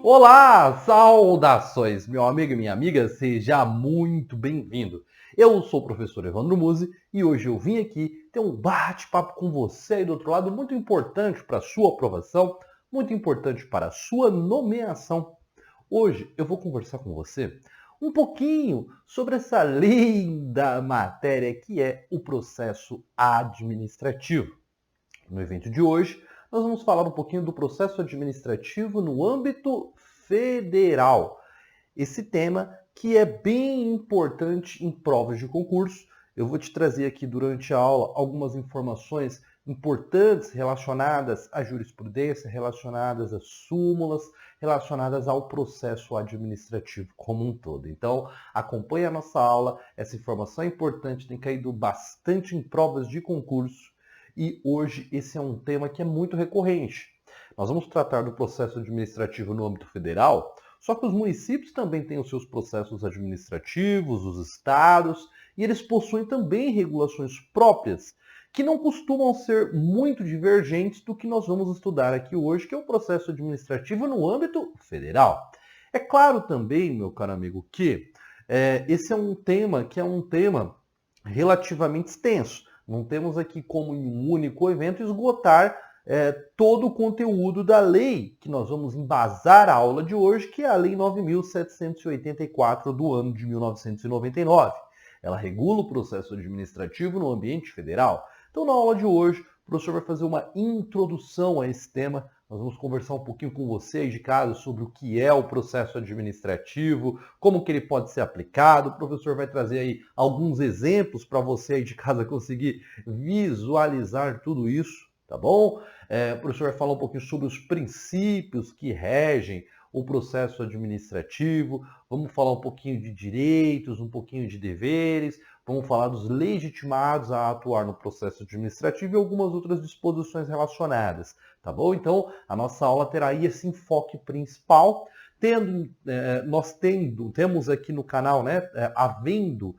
Olá, saudações, meu amigo e minha amiga, seja muito bem-vindo. Eu sou o professor Evandro Musi e hoje eu vim aqui ter um bate-papo com você aí do outro lado, muito importante para a sua aprovação, muito importante para a sua nomeação. Hoje eu vou conversar com você um pouquinho sobre essa linda matéria que é o processo administrativo. No evento de hoje, nós vamos falar um pouquinho do processo administrativo no âmbito federal. Esse tema que é bem importante em provas de concurso. Eu vou te trazer aqui durante a aula algumas informações importantes relacionadas à jurisprudência, relacionadas às súmulas, relacionadas ao processo administrativo como um todo. Então, acompanhe a nossa aula. Essa informação é importante, tem caído bastante em provas de concurso. E hoje esse é um tema que é muito recorrente. Nós vamos tratar do processo administrativo no âmbito federal, só que os municípios também têm os seus processos administrativos, os estados, e eles possuem também regulações próprias, que não costumam ser muito divergentes do que nós vamos estudar aqui hoje, que é o processo administrativo no âmbito federal. É claro também, meu caro amigo, que esse é um tema relativamente extenso. Não temos aqui como em um único evento esgotar todo o conteúdo da lei que nós vamos embasar a aula de hoje, que é a Lei 9.784 do ano de 1999. Ela regula o processo administrativo no ambiente federal. Então, na aula de hoje, o professor vai fazer uma introdução a esse tema. Nós vamos conversar um pouquinho com você aí de casa sobre o que é o processo administrativo, como que ele pode ser aplicado. O professor vai trazer aí alguns exemplos para você aí de casa conseguir visualizar tudo isso, tá bom? O professor vai falar um pouquinho sobre os princípios que regem o processo administrativo, vamos falar um pouquinho de direitos, um pouquinho de deveres, vamos falar dos legitimados a atuar no processo administrativo e algumas outras disposições relacionadas, tá bom? Então, a nossa aula terá aí esse enfoque principal, temos aqui no canal, havendo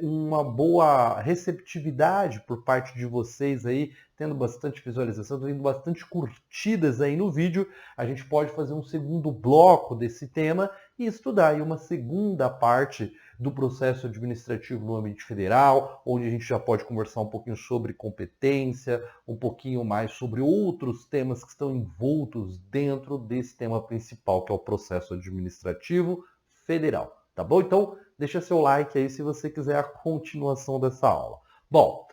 uma boa receptividade por parte de vocês aí, tendo bastante visualização, tendo bastante curtidas aí no vídeo, a gente pode fazer um segundo bloco desse tema e estudar aí uma segunda parte do processo administrativo no ambiente federal, onde a gente já pode conversar um pouquinho sobre competência, um pouquinho mais sobre outros temas que estão envoltos dentro desse tema principal, que é o processo administrativo federal. Tá bom? Então, deixa seu like aí se você quiser a continuação dessa aula. Bom,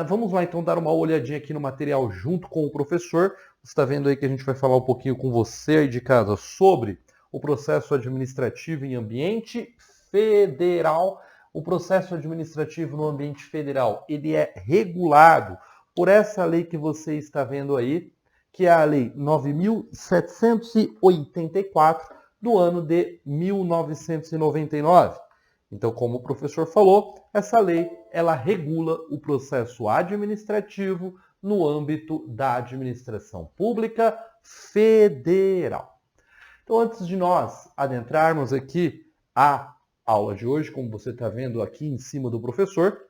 vamos lá então dar uma olhadinha aqui no material junto com o professor. Você está vendo aí que a gente vai falar um pouquinho com você aí de casa sobre o processo administrativo em ambiente federal. O processo administrativo no ambiente federal, ele é regulado por essa lei que você está vendo aí, que é a Lei 9.784 do ano de 1999. Então, como o professor falou, essa lei ela regula o processo administrativo no âmbito da administração pública federal. Então, antes de nós adentrarmos aqui a aula de hoje, como você está vendo aqui em cima do professor,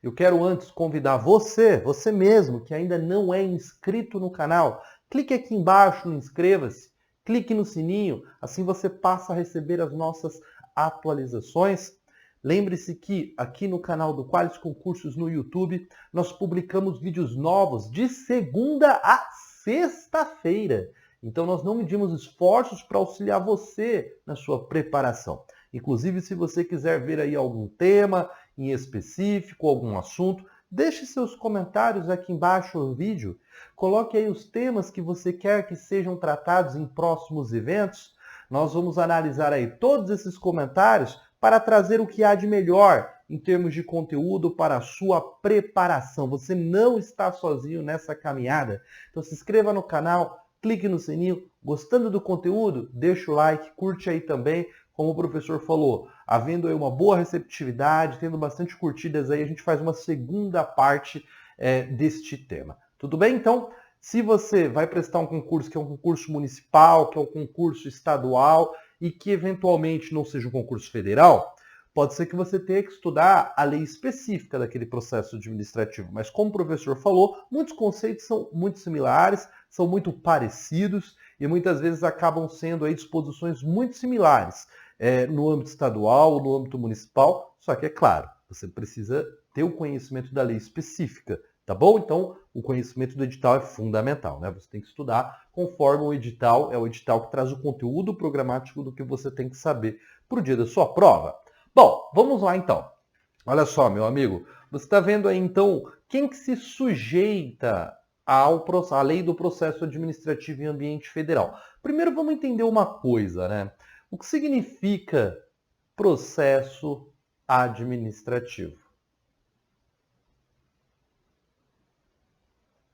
eu quero antes convidar você mesmo, que ainda não é inscrito no canal, clique aqui embaixo no inscreva-se, clique no sininho, assim você passa a receber as nossas atualizações. Lembre-se que aqui no canal do Qualis Concursos no YouTube, nós publicamos vídeos novos de segunda a sexta-feira. Então nós não medimos esforços para auxiliar você na sua preparação. Inclusive, se você quiser ver aí algum tema em específico, algum assunto, deixe seus comentários aqui embaixo no vídeo. Coloque aí os temas que você quer que sejam tratados em próximos eventos. Nós vamos analisar aí todos esses comentários para trazer o que há de melhor em termos de conteúdo para a sua preparação. Você não está sozinho nessa caminhada. Então se inscreva no canal, clique no sininho. Gostando do conteúdo? Deixa o like, curte aí também. Como o professor falou, havendo aí uma boa receptividade, tendo bastante curtidas aí, a gente faz uma segunda parte deste tema. Tudo bem? Então, se você vai prestar um concurso que é um concurso municipal, que é um concurso estadual e que eventualmente não seja um concurso federal, pode ser que você tenha que estudar a lei específica daquele processo administrativo. Mas como o professor falou, muitos conceitos são muito similares, são muito parecidos e muitas vezes acabam sendo aí disposições muito similares no âmbito estadual, no âmbito municipal, só que é claro, você precisa ter o conhecimento da lei específica, tá bom? Então, o conhecimento do edital é fundamental, né? Você tem que estudar conforme o edital, é o edital que traz o conteúdo programático do que você tem que saber para o dia da sua prova. Bom, vamos lá então. Olha só, meu amigo, você está vendo aí então quem que se sujeita à lei do processo administrativo em ambiente federal. Primeiro vamos entender uma coisa, né? O que significa processo administrativo?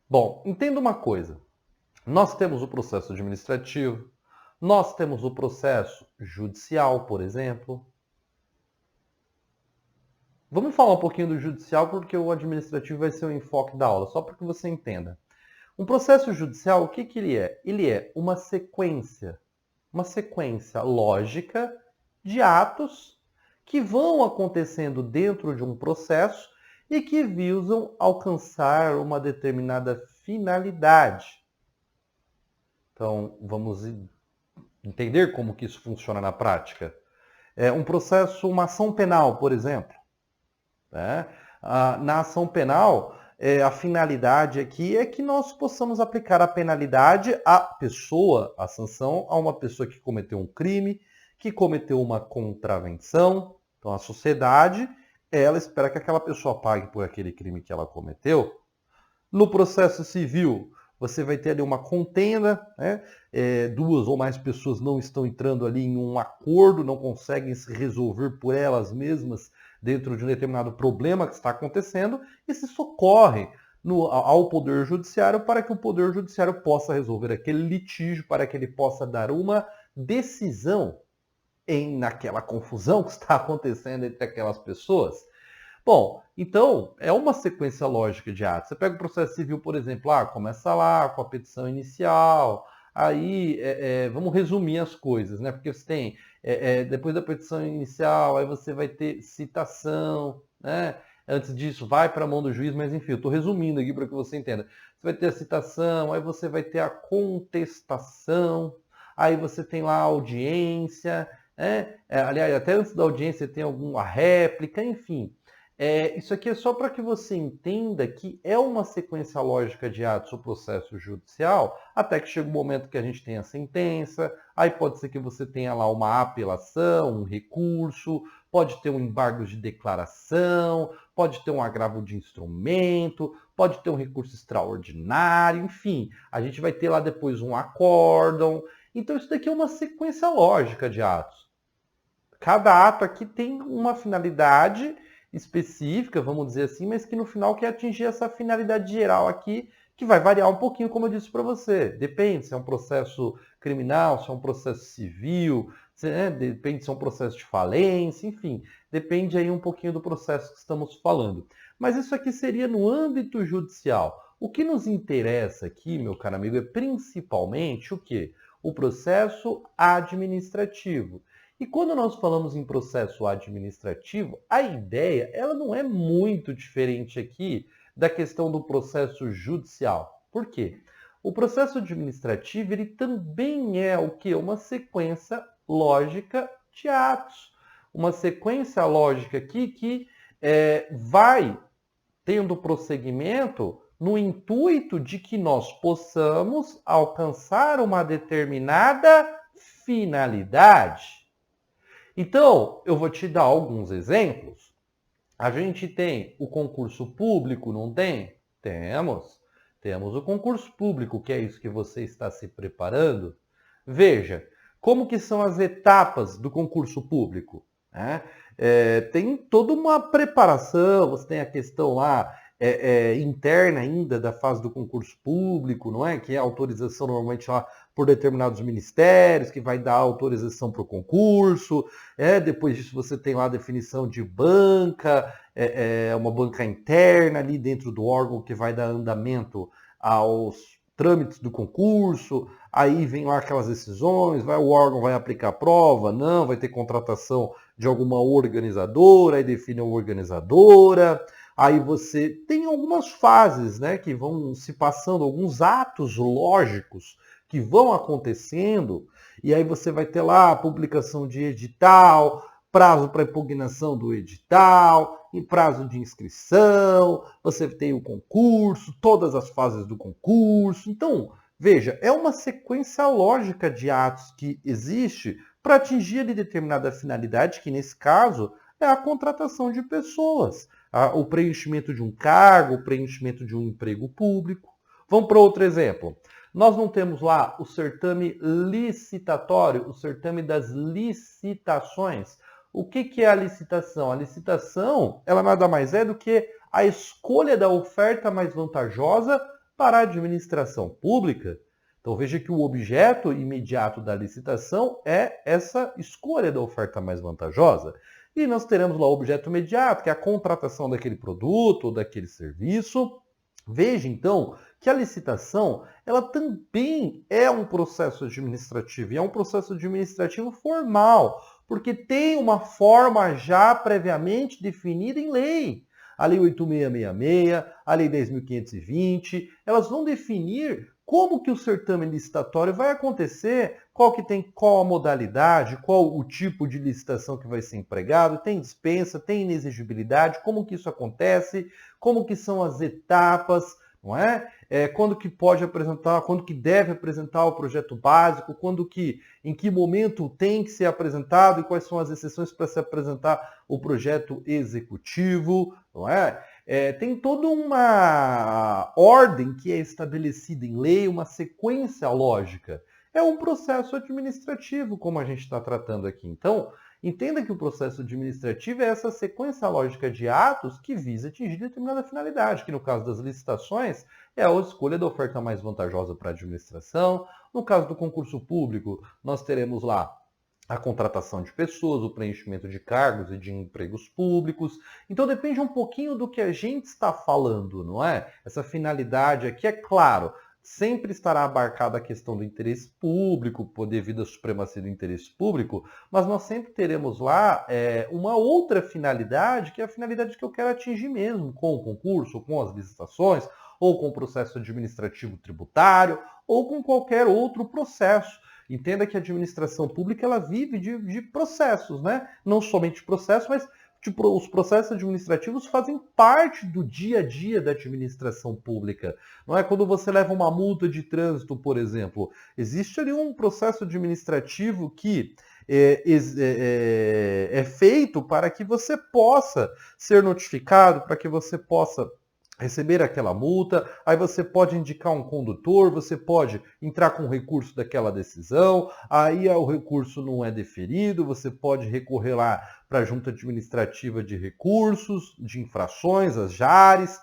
Bom, entenda uma coisa. Nós temos o processo administrativo, nós temos o processo judicial, por exemplo. Vamos falar um pouquinho do judicial porque o administrativo vai ser o enfoque da aula, só para que você entenda. Um processo judicial, o que ele é? Ele é uma sequência lógica de atos que vão acontecendo dentro de um processo e que visam alcançar uma determinada finalidade. Então, vamos entender como que isso funciona na prática. Um processo, uma ação penal, por exemplo. Né? Na ação penal, a finalidade aqui é que nós possamos aplicar a penalidade à pessoa, a sanção a uma pessoa que cometeu um crime, que cometeu uma contravenção. Então, a sociedade, ela espera que aquela pessoa pague por aquele crime que ela cometeu. No processo civil, você vai ter ali uma contenda, né? Duas ou mais pessoas não estão entrando ali em um acordo, não conseguem se resolver por elas mesmas dentro de um determinado problema que está acontecendo e se socorre ao Poder Judiciário para que o Poder Judiciário possa resolver aquele litígio, para que ele possa dar uma decisão naquela confusão que está acontecendo entre aquelas pessoas. Bom, então, é uma sequência lógica de atos. Você pega o processo civil, por exemplo, começa lá com a petição inicial, aí, vamos resumir as coisas, né? Porque você tem, depois da petição inicial, aí você vai ter citação, né? Antes disso, vai para a mão do juiz, mas enfim, eu estou resumindo aqui para que você entenda. Você vai ter a citação, aí você vai ter a contestação, aí você tem lá a audiência, aliás, até antes da audiência tem alguma réplica, enfim. Isso aqui é só para que você entenda que é uma sequência lógica de atos o processo judicial, até que chega o momento que a gente tem a sentença, aí pode ser que você tenha lá uma apelação, um recurso, pode ter um embargo de declaração, pode ter um agravo de instrumento, pode ter um recurso extraordinário, enfim, a gente vai ter lá depois um acórdão. Então isso daqui é uma sequência lógica de atos. Cada ato aqui tem uma finalidade específica, vamos dizer assim, mas que no final quer atingir essa finalidade geral aqui, que vai variar um pouquinho, como eu disse para você. Depende se é um processo criminal, se é um processo civil, depende se é um processo de falência, enfim, depende aí um pouquinho do processo que estamos falando. Mas isso aqui seria no âmbito judicial. O que nos interessa aqui, meu caro amigo, é principalmente o quê? O processo administrativo. E quando nós falamos em processo administrativo, a ideia ela não é muito diferente aqui da questão do processo judicial. Por quê? O processo administrativo ele também é o quê? Uma sequência lógica de atos. Uma sequência lógica aqui que vai tendo prosseguimento no intuito de que nós possamos alcançar uma determinada finalidade. Então, eu vou te dar alguns exemplos. A gente tem o concurso público, não tem? Temos. Temos o concurso público, que é isso que você está se preparando. Veja, como que são as etapas do concurso público? Tem toda uma preparação, você tem a questão lá interna ainda da fase do concurso público, não é? Que é a autorização normalmente lá por determinados ministérios, que vai dar autorização para o concurso. Depois disso você tem lá a definição de banca, uma banca interna ali dentro do órgão que vai dar andamento aos trâmites do concurso. Aí vem lá aquelas decisões, o órgão vai aplicar a prova, não, vai ter contratação de alguma organizadora, aí define a organizadora, aí você tem algumas fases, né, que vão se passando, alguns atos lógicos que vão acontecendo, e aí você vai ter lá a publicação de edital, prazo para impugnação do edital, em prazo de inscrição, você tem o concurso, todas as fases do concurso. Então, veja, é uma sequência lógica de atos que existe para atingir ali determinada finalidade, que nesse caso é a contratação de pessoas, o preenchimento de um cargo, o preenchimento de um emprego público. Vamos para outro exemplo. Nós não temos lá o certame licitatório, o certame das licitações. O que é a licitação? A licitação, ela nada mais é do que a escolha da oferta mais vantajosa para a administração pública. Então veja que o objeto imediato da licitação é essa escolha da oferta mais vantajosa. E nós teremos lá o objeto imediato, que é a contratação daquele produto ou daquele serviço. Veja então que a licitação, ela também é um processo administrativo, e é um processo administrativo formal, porque tem uma forma já previamente definida em lei. A Lei 8.666, a Lei 10.520, elas vão definir como que o certame licitatório vai acontecer, qual a modalidade, qual o tipo de licitação que vai ser empregado, tem dispensa, tem inexigibilidade, como que isso acontece, como que são as etapas, não é? Quando que pode apresentar, quando que deve apresentar o projeto básico, em que momento tem que ser apresentado e quais são as exceções para se apresentar o projeto executivo, não é? Tem toda uma ordem que é estabelecida em lei, uma sequência lógica. É um processo administrativo, como a gente está tratando aqui. Então, entenda que o processo administrativo é essa sequência lógica de atos que visa atingir determinada finalidade, que no caso das licitações é a escolha da oferta mais vantajosa para a administração. No caso do concurso público, nós teremos lá a contratação de pessoas, o preenchimento de cargos e de empregos públicos. Então depende um pouquinho do que a gente está falando, não é? Essa finalidade aqui, é claro, sempre estará abarcada a questão do interesse público, devido à supremacia do interesse público, mas nós sempre teremos lá uma outra finalidade, que é a finalidade que eu quero atingir mesmo, com o concurso, com as licitações, ou com o processo administrativo tributário, ou com qualquer outro processo. Entenda que a administração pública ela vive de processos, né? Não somente processos, mas tipo, os processos administrativos fazem parte do dia a dia da administração pública. Não é quando você leva uma multa de trânsito, por exemplo. Existe ali um processo administrativo que é feito para que você possa ser notificado, para que você possa receber aquela multa, aí você pode indicar um condutor, você pode entrar com recurso daquela decisão, aí o recurso não é deferido, você pode recorrer lá para a Junta Administrativa de Recursos, de Infrações, as JARes,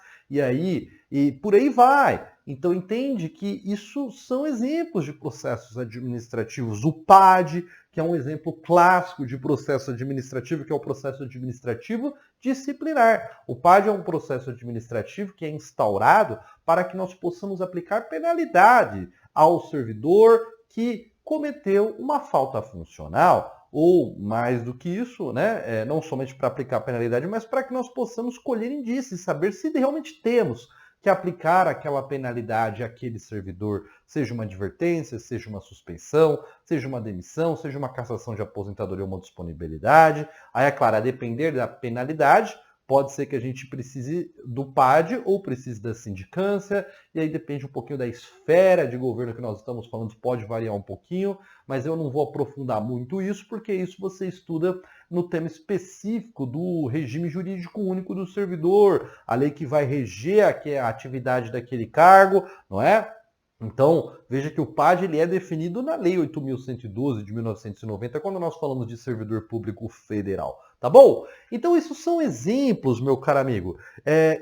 e por aí vai. Então entende que isso são exemplos de processos administrativos. O PAD, que é um exemplo clássico de processo administrativo, que é o processo administrativo disciplinar. O PAD é um processo administrativo que é instaurado para que nós possamos aplicar penalidade ao servidor que cometeu uma falta funcional, ou mais do que isso, né? Não somente para aplicar penalidade, mas para que nós possamos colher indícios e saber se realmente temos que aplicar aquela penalidade àquele servidor, seja uma advertência, seja uma suspensão, seja uma demissão, seja uma cassação de aposentadoria ou uma disponibilidade. Aí, é claro, a depender da penalidade, pode ser que a gente precise do PAD ou precise da sindicância, e aí depende um pouquinho da esfera de governo que nós estamos falando, pode variar um pouquinho, mas eu não vou aprofundar muito isso, porque isso você estuda no tema específico do regime jurídico único do servidor, a lei que vai reger a atividade daquele cargo, não é? Então, veja que o PAD ele é definido na Lei 8.112 de 1990, quando nós falamos de servidor público federal. Tá bom? Então, isso são exemplos, meu caro amigo,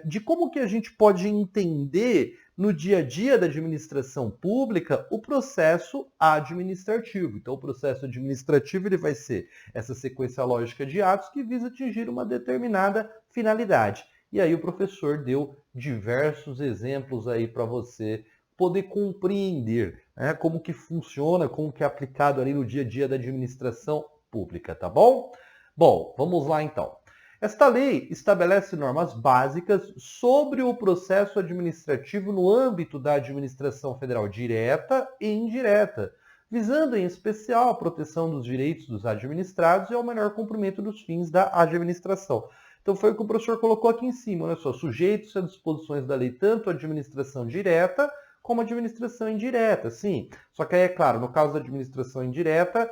de como que a gente pode entender no dia a dia da administração pública o processo administrativo. Então, o processo administrativo ele vai ser essa sequência lógica de atos que visa atingir uma determinada finalidade. E aí o professor deu diversos exemplos aí para você poder compreender, né, como que funciona, como que é aplicado ali no dia a dia da administração pública, tá bom? Bom, vamos lá então. Esta lei estabelece normas básicas sobre o processo administrativo no âmbito da administração federal direta e indireta, visando em especial a proteção dos direitos dos administrados e ao melhor cumprimento dos fins da administração. Então foi o que o professor colocou aqui em cima, olha só, sujeitos às disposições da lei, tanto a administração direta como a administração indireta, sim. Só que aí, é claro, no caso da administração indireta,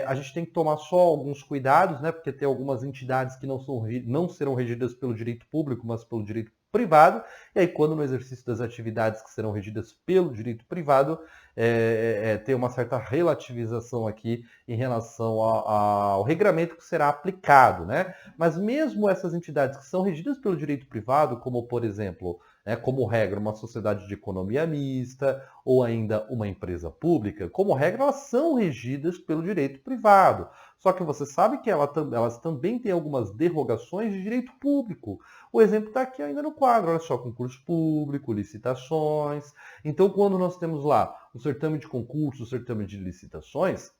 a gente tem que tomar só alguns cuidados, né? Porque tem algumas entidades que não serão regidas pelo direito público, mas pelo direito privado. E aí, quando no exercício das atividades que serão regidas pelo direito privado, tem uma certa relativização aqui em relação ao regramento que será aplicado, né? Mas mesmo essas entidades que são regidas pelo direito privado, como por exemplo, como regra, uma sociedade de economia mista ou ainda uma empresa pública, como regra, elas são regidas pelo direito privado. Só que você sabe que elas também têm algumas derrogações de direito público. O exemplo está aqui ainda no quadro, olha só, concurso público, licitações. Então, quando nós temos lá o certame de concurso, o certame de licitações,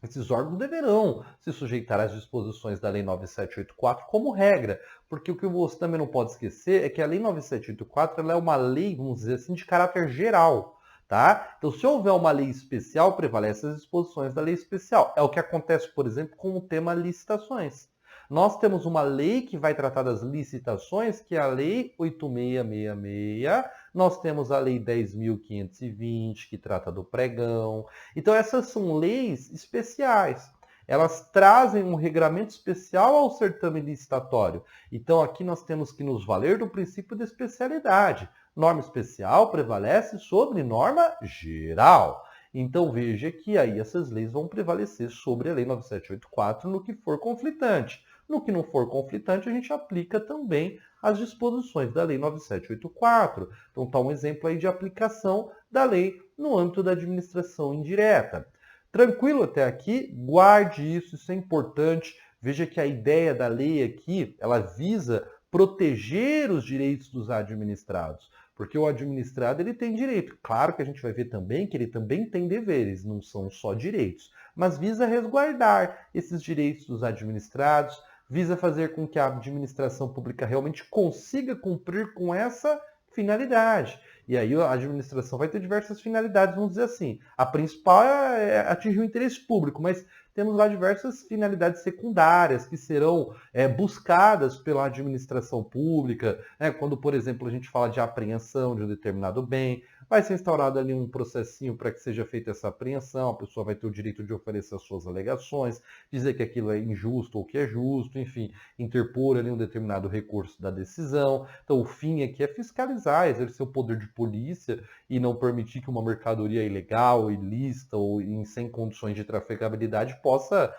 esses órgãos deverão se sujeitar às disposições da Lei 9784 como regra, porque o que você também não pode esquecer é que a Lei 9784 ela é uma lei, vamos dizer assim, de caráter geral. Tá? Então, se houver uma lei especial, prevalecem as disposições da lei especial. É o que acontece, por exemplo, com o tema licitações. Nós temos uma lei que vai tratar das licitações, que é a Lei 8666. Nós temos a Lei 10.520, que trata do pregão. Então, essas são leis especiais. Elas trazem um regramento especial ao certame licitatório. Então, aqui nós temos que nos valer do princípio de especialidade. Norma especial prevalece sobre norma geral. Então veja que aí essas leis vão prevalecer sobre a Lei 9784 no que for conflitante. No que não for conflitante, a gente aplica também as disposições da Lei 9784. Então está um exemplo aí de aplicação da lei no âmbito da administração indireta. Tranquilo até aqui? Guarde isso, isso é importante. Veja que a ideia da lei aqui, ela visa proteger os direitos dos administrados. Porque o administrado ele tem direito. Claro que a gente vai ver também que ele também tem deveres, não são só direitos. Mas visa resguardar esses direitos dos administrados, visa fazer com que a administração pública realmente consiga cumprir com essa finalidade. E aí a administração vai ter diversas finalidades, vamos dizer assim. A principal é atingir o interesse público, mas temos lá diversas finalidades secundárias que serão buscadas pela administração pública, né? Quando, por exemplo, a gente fala de apreensão de um determinado bem, vai ser instaurado ali um processinho para que seja feita essa apreensão, a pessoa vai ter o direito de oferecer as suas alegações, dizer que aquilo é injusto ou que é justo, enfim, interpor ali um determinado recurso da decisão. Então, o fim aqui é fiscalizar, exercer o poder de polícia e não permitir que uma mercadoria ilegal, ilícita ou sem condições de trafegabilidade possa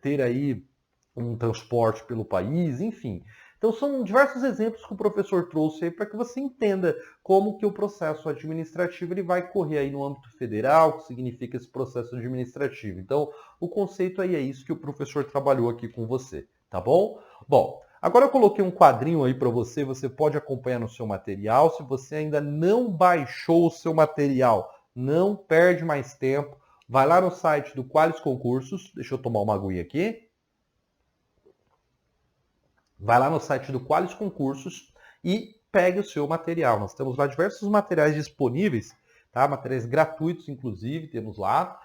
ter aí um transporte pelo país, enfim. Então são diversos exemplos que o professor trouxe aí para que você entenda como que o processo administrativo ele vai correr aí no âmbito federal, o que significa esse processo administrativo. Então o conceito aí é isso que o professor trabalhou aqui com você, tá bom? Bom, agora eu coloquei um quadrinho aí para você, você pode acompanhar no seu material. Se você ainda não baixou o seu material, não perde mais tempo, vai lá no site do Qualis Concursos, deixa eu tomar uma aguinha aqui. Vai lá no site do Qualis Concursos e pegue o seu material. Nós temos lá diversos materiais disponíveis, tá? Materiais gratuitos, inclusive, temos lá,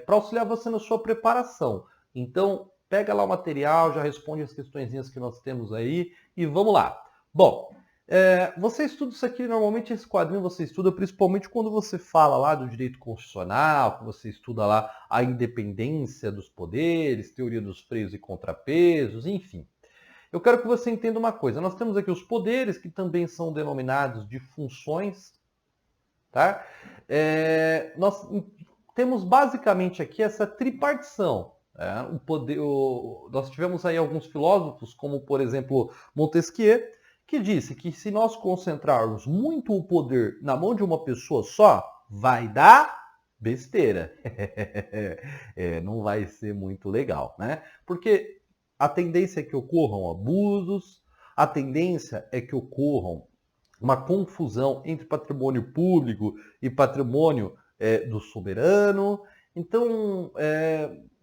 para auxiliar você na sua preparação. Então, pega lá o material, já responde as questõezinhas que nós temos aí e vamos lá. Bom, você estuda isso aqui, normalmente esse quadrinho você estuda principalmente quando você fala lá do direito constitucional, que você estuda lá a independência dos poderes, teoria dos freios e contrapesos, enfim. Eu quero que você entenda uma coisa. Nós temos aqui os poderes, que também são denominados de funções. Tá? Nós temos basicamente aqui essa tripartição. Nós tivemos aí alguns filósofos, como por exemplo Montesquieu, que disse que se nós concentrarmos muito o poder na mão de uma pessoa só, vai dar besteira. Não vai ser muito legal, né? Porque a tendência é que ocorram abusos, a tendência é que ocorram uma confusão entre patrimônio público e patrimônio do soberano. Então,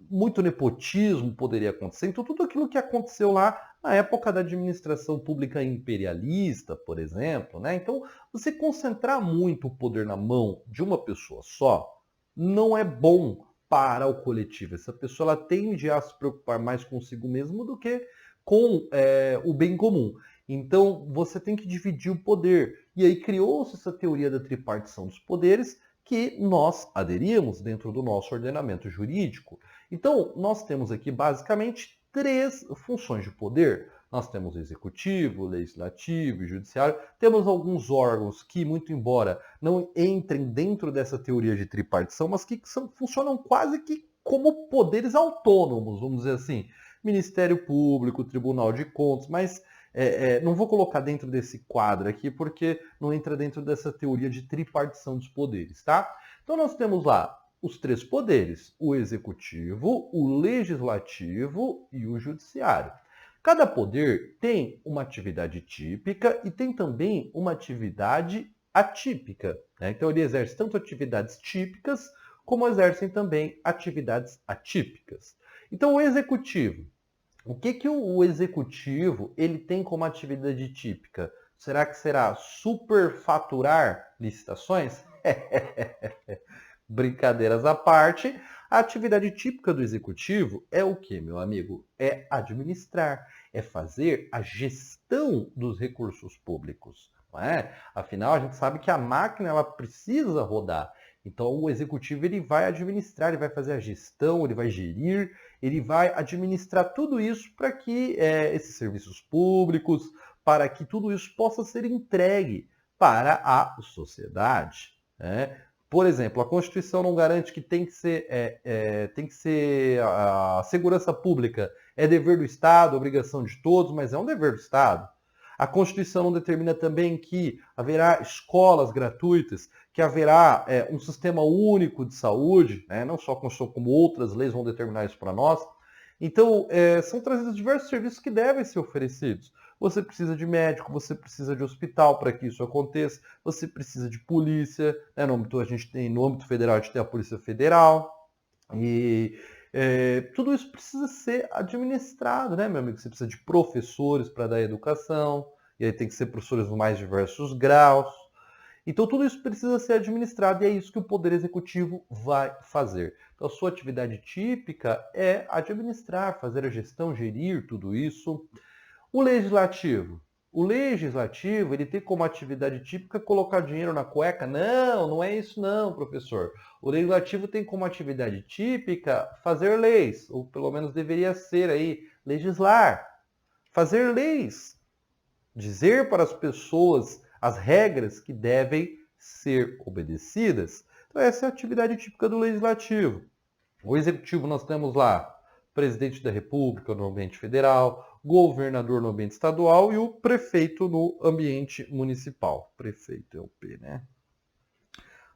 muito nepotismo poderia acontecer. Então, tudo aquilo que aconteceu lá na época da administração pública imperialista, por exemplo, né? Então, você concentrar muito o poder na mão de uma pessoa só não é bom para o coletivo. Essa pessoa ela tende a se preocupar mais consigo mesmo do que com o bem comum. Então, você tem que dividir o poder. E aí criou-se essa teoria da tripartição dos poderes que nós aderimos dentro do nosso ordenamento jurídico. Então, nós temos aqui basicamente três funções de poder. Nós temos o executivo, o legislativo e o judiciário. Temos alguns órgãos que, muito embora não entrem dentro dessa teoria de tripartição, mas que funcionam quase que como poderes autônomos, vamos dizer assim. Ministério Público, Tribunal de Contas, mas não vou colocar dentro desse quadro aqui porque não entra dentro dessa teoria de tripartição dos poderes, tá? Então nós temos lá os três poderes, o executivo, o legislativo e o judiciário. Cada poder tem uma atividade típica e tem também uma atividade atípica, né? Então ele exerce tanto atividades típicas como exercem também atividades atípicas. Então o executivo, o que o executivo ele tem como atividade típica? Será que será superfaturar licitações? Brincadeiras à parte, a atividade típica do executivo é o que, meu amigo? É administrar, é fazer a gestão dos recursos públicos. Não é? Afinal, a gente sabe que a máquina ela precisa rodar. Então, o executivo ele vai administrar, ele vai fazer a gestão, ele vai gerir, ele vai administrar tudo isso para que esses serviços públicos, para que tudo isso possa ser entregue para a sociedade. Né? Por exemplo, a Constituição não garante que tem que ser a segurança pública é dever do Estado, obrigação de todos, mas é um dever do Estado. A Constituição não determina também que haverá escolas gratuitas, que haverá um sistema único de saúde, né? Não só a Constituição, como outras leis vão determinar isso para nós. Então, são trazidos diversos serviços que devem ser oferecidos. Você precisa de médico, você precisa de hospital para que isso aconteça, você precisa de polícia, né? No âmbito federal, a gente tem a Polícia Federal, e tudo isso precisa ser administrado, né, meu amigo? Você precisa de professores para dar educação, e aí tem que ser professores nos mais diversos graus. Então tudo isso precisa ser administrado e é isso que o Poder Executivo vai fazer. Então a sua atividade típica é administrar, fazer a gestão, gerir tudo isso. O Legislativo. O Legislativo, ele tem como atividade típica colocar dinheiro na cueca? Não, não é isso não, professor. O Legislativo tem como atividade típica fazer leis, ou pelo menos deveria ser aí, legislar. Fazer leis. Dizer para as pessoas as regras que devem ser obedecidas. Então essa é a atividade típica do Legislativo. O Executivo nós temos lá presidente da República no ambiente federal, governador no ambiente estadual e o prefeito no ambiente municipal. Prefeito é o P, né?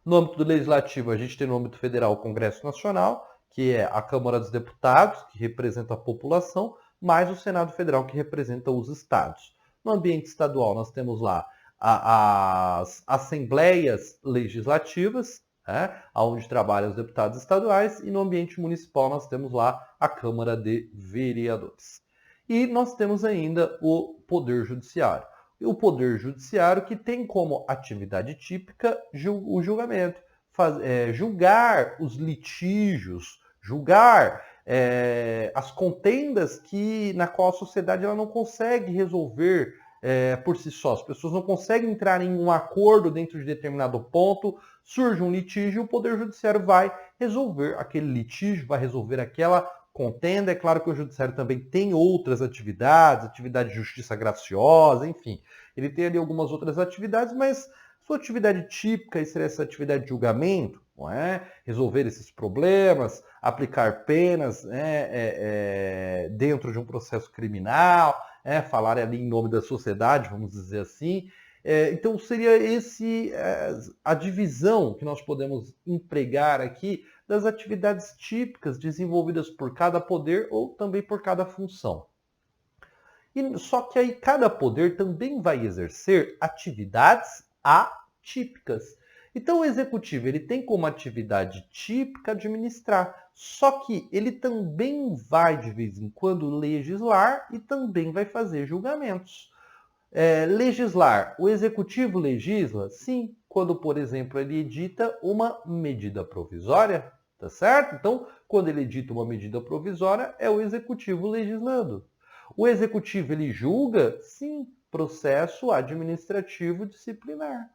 No âmbito do Legislativo, a gente tem no âmbito federal o Congresso Nacional, que é a Câmara dos Deputados, que representa a população, mais o Senado Federal, que representa os estados. No ambiente estadual, nós temos lá as assembleias legislativas, onde trabalham os deputados estaduais, e no ambiente municipal nós temos lá a Câmara de Vereadores. E nós temos ainda o Poder Judiciário. E o Poder Judiciário que tem como atividade típica o julgamento, julgar os litígios, julgar as contendas na qual a sociedade ela não consegue resolver por si só. As pessoas não conseguem entrar em um acordo dentro de determinado ponto, surge um litígio, o Poder Judiciário vai resolver aquele litígio, vai resolver aquela contenda. É claro que o Judiciário também tem outras atividades, atividade de justiça graciosa, enfim. Ele tem ali algumas outras atividades, mas sua atividade típica seria essa atividade de julgamento, não é? Resolver esses problemas, aplicar penas dentro de um processo criminal, falar ali em nome da sociedade, vamos dizer assim. Então seria a divisão que nós podemos empregar aqui das atividades típicas desenvolvidas por cada poder ou também por cada função. Só que aí cada poder também vai exercer atividades atípicas. Então o executivo ele tem como atividade típica administrar, só que ele também vai de vez em quando legislar e também vai fazer julgamentos. Legislar, o executivo legisla? Sim, quando, por exemplo, ele edita uma medida provisória, tá certo? Então, quando ele edita uma medida provisória, é o executivo legislando. O executivo, ele julga? Sim, processo administrativo disciplinar,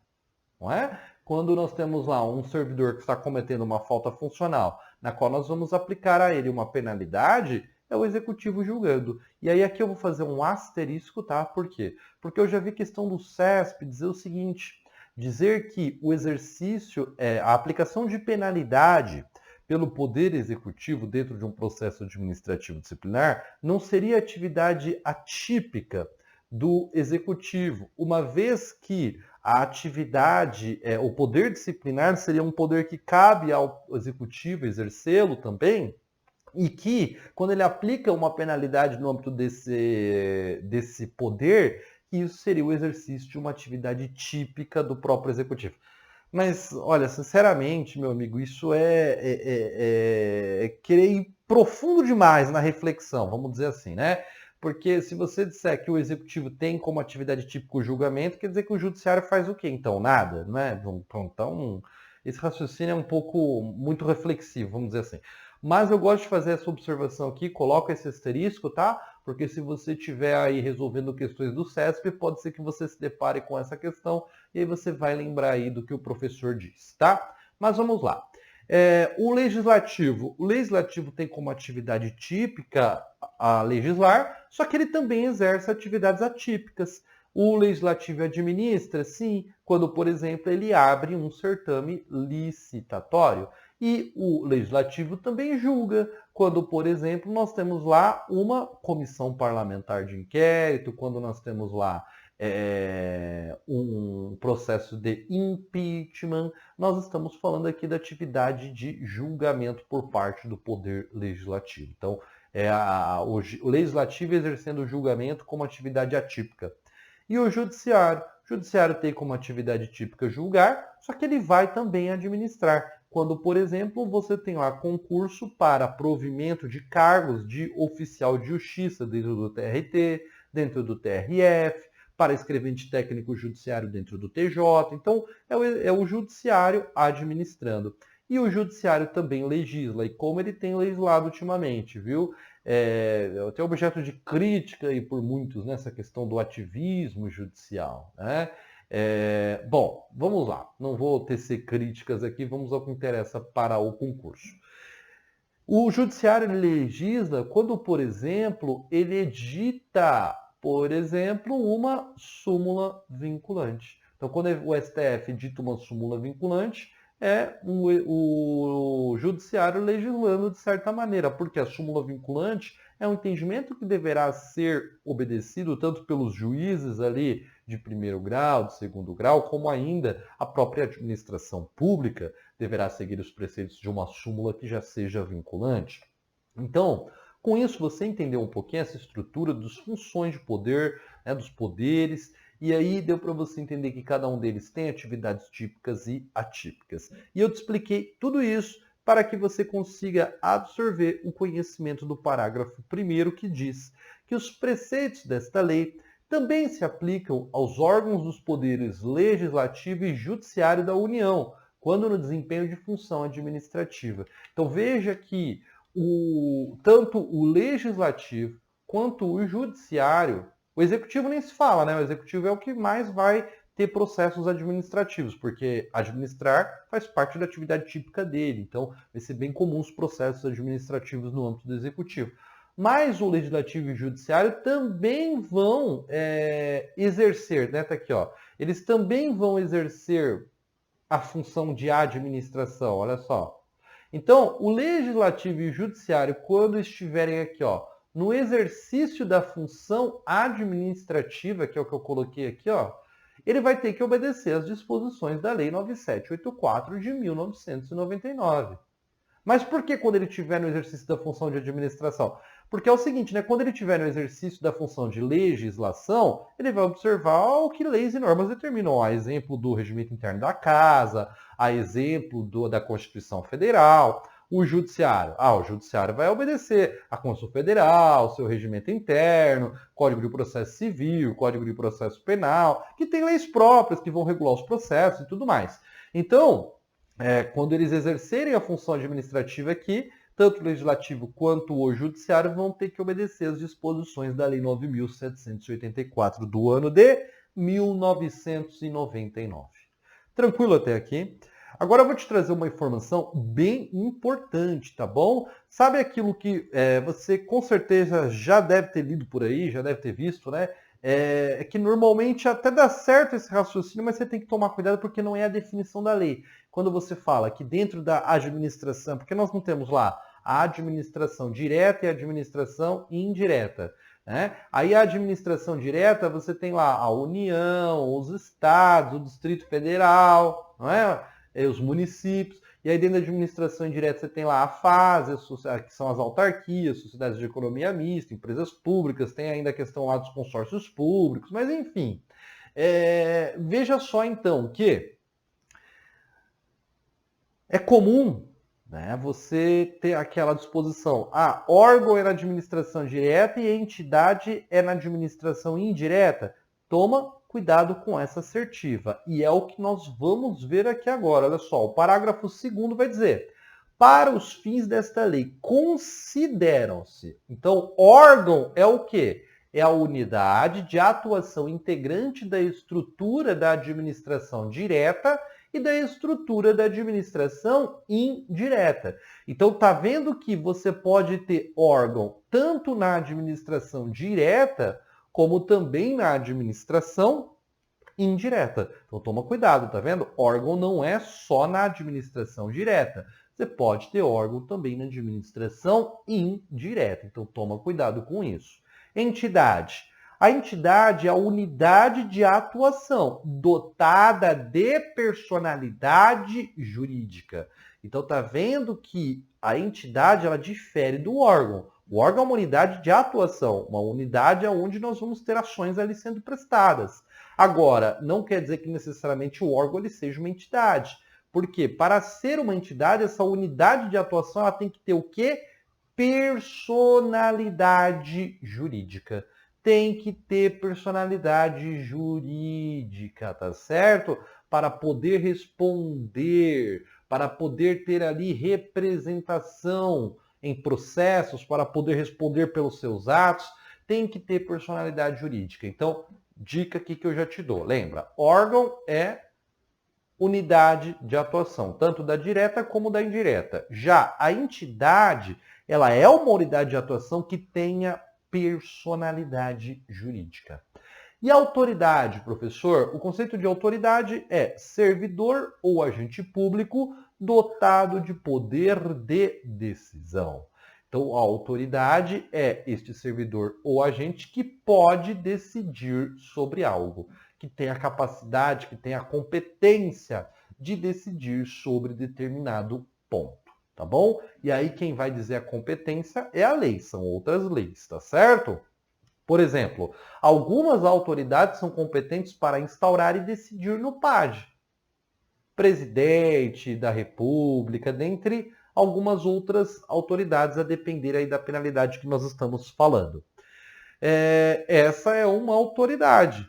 não é? Quando nós temos lá um servidor que está cometendo uma falta funcional, na qual nós vamos aplicar a ele uma penalidade, é o executivo julgando. E aí aqui eu vou fazer um asterisco, tá? Por quê? Porque eu já vi questão do CESP dizer o seguinte, dizer que o exercício, a aplicação de penalidade pelo Poder Executivo dentro de um processo administrativo disciplinar não seria atividade atípica do Executivo, uma vez que a atividade, o poder disciplinar seria um poder que cabe ao Executivo exercê-lo também, e que, quando ele aplica uma penalidade no âmbito desse poder, isso seria o exercício de uma atividade típica do próprio Executivo. Mas, olha, sinceramente, meu amigo, isso é querer ir profundo demais na reflexão, vamos dizer assim, né? Porque se você disser que o executivo tem como atividade típica o julgamento, quer dizer que o judiciário faz o quê? Então, nada, não é? Então, esse raciocínio é um pouco muito reflexivo, vamos dizer assim. Mas eu gosto de fazer essa observação aqui, coloco esse asterisco, tá? Porque se você estiver aí resolvendo questões do CESP, pode ser que você se depare com essa questão e aí você vai lembrar aí do que o professor diz, tá? Mas vamos lá. O legislativo tem como atividade típica a legislar, só que ele também exerce atividades atípicas. O legislativo administra, sim, quando, por exemplo, ele abre um certame licitatório. E o legislativo também julga, quando, por exemplo, nós temos lá uma comissão parlamentar de inquérito, quando nós temos lá um processo de impeachment, nós estamos falando aqui da atividade de julgamento por parte do Poder Legislativo. Então, o Legislativo exercendo o julgamento como atividade atípica. E o Judiciário? O Judiciário tem como atividade típica julgar, só que ele vai também administrar. Quando, por exemplo, você tem lá concurso para provimento de cargos de oficial de justiça dentro do TRT, dentro do TRF, para escrevente técnico judiciário dentro do TJ. Então, é o judiciário administrando. E o judiciário também legisla, e como ele tem legislado ultimamente, viu? Tem objeto de crítica aí por muitos nessa questão do ativismo judicial, né? Bom, vamos lá. Não vou tecer críticas aqui, vamos ao que interessa para o concurso. O judiciário legisla quando, por exemplo, ele edita, por exemplo, uma súmula vinculante. Então, quando o STF edita uma súmula vinculante, o judiciário legislando de certa maneira, porque a súmula vinculante é um entendimento que deverá ser obedecido tanto pelos juízes ali de primeiro grau, de segundo grau, como ainda a própria administração pública deverá seguir os preceitos de uma súmula que já seja vinculante. Então, com isso, você entendeu um pouquinho essa estrutura das funções de poder, né, dos poderes, e aí deu para você entender que cada um deles tem atividades típicas e atípicas. E eu te expliquei tudo isso para que você consiga absorver o conhecimento do parágrafo 1º, que diz que os preceitos desta lei também se aplicam aos órgãos dos poderes legislativo e judiciário da União, quando no desempenho de função administrativa. Então veja que tanto o legislativo quanto o judiciário, o executivo nem se fala, né? O executivo é o que mais vai ter processos administrativos, porque administrar faz parte da atividade típica dele. Então, vai ser bem comum os processos administrativos no âmbito do executivo. Mas o legislativo e o judiciário também vão exercer, né? Tá aqui, ó. Eles também vão exercer a função de administração, olha só. Então, o legislativo e o judiciário, quando estiverem aqui, ó, no exercício da função administrativa, que é o que eu coloquei aqui, ó, ele vai ter que obedecer às disposições da Lei 9784 de 1999. Mas por que quando ele estiver no exercício da função de administração? Porque é o seguinte, né? Quando ele estiver no exercício da função de legislação, ele vai observar o que leis e normas determinam. A exemplo do regimento interno da casa, a exemplo da Constituição Federal. O judiciário. O judiciário vai obedecer à Constituição Federal, seu regimento interno, Código de Processo Civil, Código de Processo Penal, que tem leis próprias que vão regular os processos e tudo mais. Então, quando eles exercerem a função administrativa aqui, tanto o legislativo quanto o judiciário vão ter que obedecer às disposições da Lei 9.784 do ano de 1999. Tranquilo até aqui? Agora eu vou te trazer uma informação bem importante, tá bom? Sabe aquilo que você com certeza já deve ter lido por aí, já deve ter visto, né? É que normalmente até dá certo esse raciocínio, mas você tem que tomar cuidado porque não é a definição da lei. Quando você fala que dentro da administração, porque nós não temos lá a administração direta e a administração indireta. Né? Aí a administração direta, você tem lá a União, os estados, o Distrito Federal, não é? Os municípios. E aí dentro da administração indireta você tem lá a FASE, que são as autarquias, sociedades de economia mista, empresas públicas, tem ainda a questão lá dos consórcios públicos, mas enfim. Veja só então que é comum, né, você ter aquela disposição, órgão é na administração direta e entidade é na administração indireta. Toma cuidado com essa assertiva. E é o que nós vamos ver aqui agora. Olha só, o parágrafo 2º vai dizer: para os fins desta lei, consideram-se. Então, órgão é o quê? É a unidade de atuação integrante da estrutura da administração direta e da estrutura da administração indireta. Então, tá vendo que você pode ter órgão tanto na administração direta como também na administração indireta. Então toma cuidado, tá vendo? Órgão não é só na administração direta. Você pode ter órgão também na administração indireta. Então toma cuidado com isso. Entidade. A entidade é a unidade de atuação dotada de personalidade jurídica. Então tá vendo que a entidade ela difere do órgão. O órgão é uma unidade de atuação, uma unidade onde nós vamos ter ações ali sendo prestadas. Agora, não quer dizer que necessariamente o órgão ele seja uma entidade. Porque para ser uma entidade, essa unidade de atuação ela tem que ter o quê? Personalidade jurídica. Tem que ter personalidade jurídica, tá certo? Para poder responder, para poder ter ali representação em processos, para poder responder pelos seus atos, tem que ter personalidade jurídica. Então, dica aqui que eu já te dou. Lembra, órgão é unidade de atuação, tanto da direta como da indireta. Já a entidade, ela é uma unidade de atuação que tenha personalidade jurídica. E a autoridade, professor? O conceito de autoridade é servidor ou agente público dotado de poder de decisão. Então, a autoridade é este servidor ou agente que pode decidir sobre algo, que tem a capacidade, que tem a competência de decidir sobre determinado ponto, tá bom? E aí quem vai dizer a competência é a lei, são outras leis, tá certo? Por exemplo, algumas autoridades são competentes para instaurar e decidir no PAD. Presidente da República, dentre algumas outras autoridades, a depender aí da penalidade que nós estamos falando. Essa é uma autoridade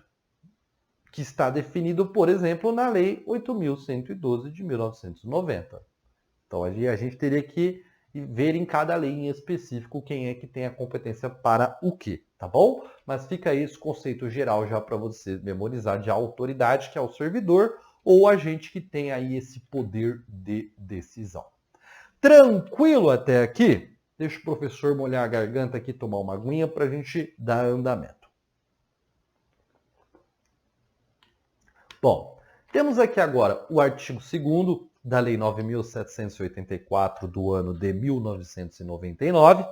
que está definido, por exemplo, na Lei 8.112 de 1990. Então, a gente teria que ver em cada lei em específico quem é que tem a competência para o quê, tá bom? Mas fica aí esse conceito geral já para você memorizar de autoridade, que é o servidor ou agente que tem aí esse poder de decisão. Tranquilo até aqui? Deixa o professor molhar a garganta aqui, tomar uma aguinha para a gente dar andamento. Bom, temos aqui agora o artigo 2º da Lei 9.784 do ano de 1999.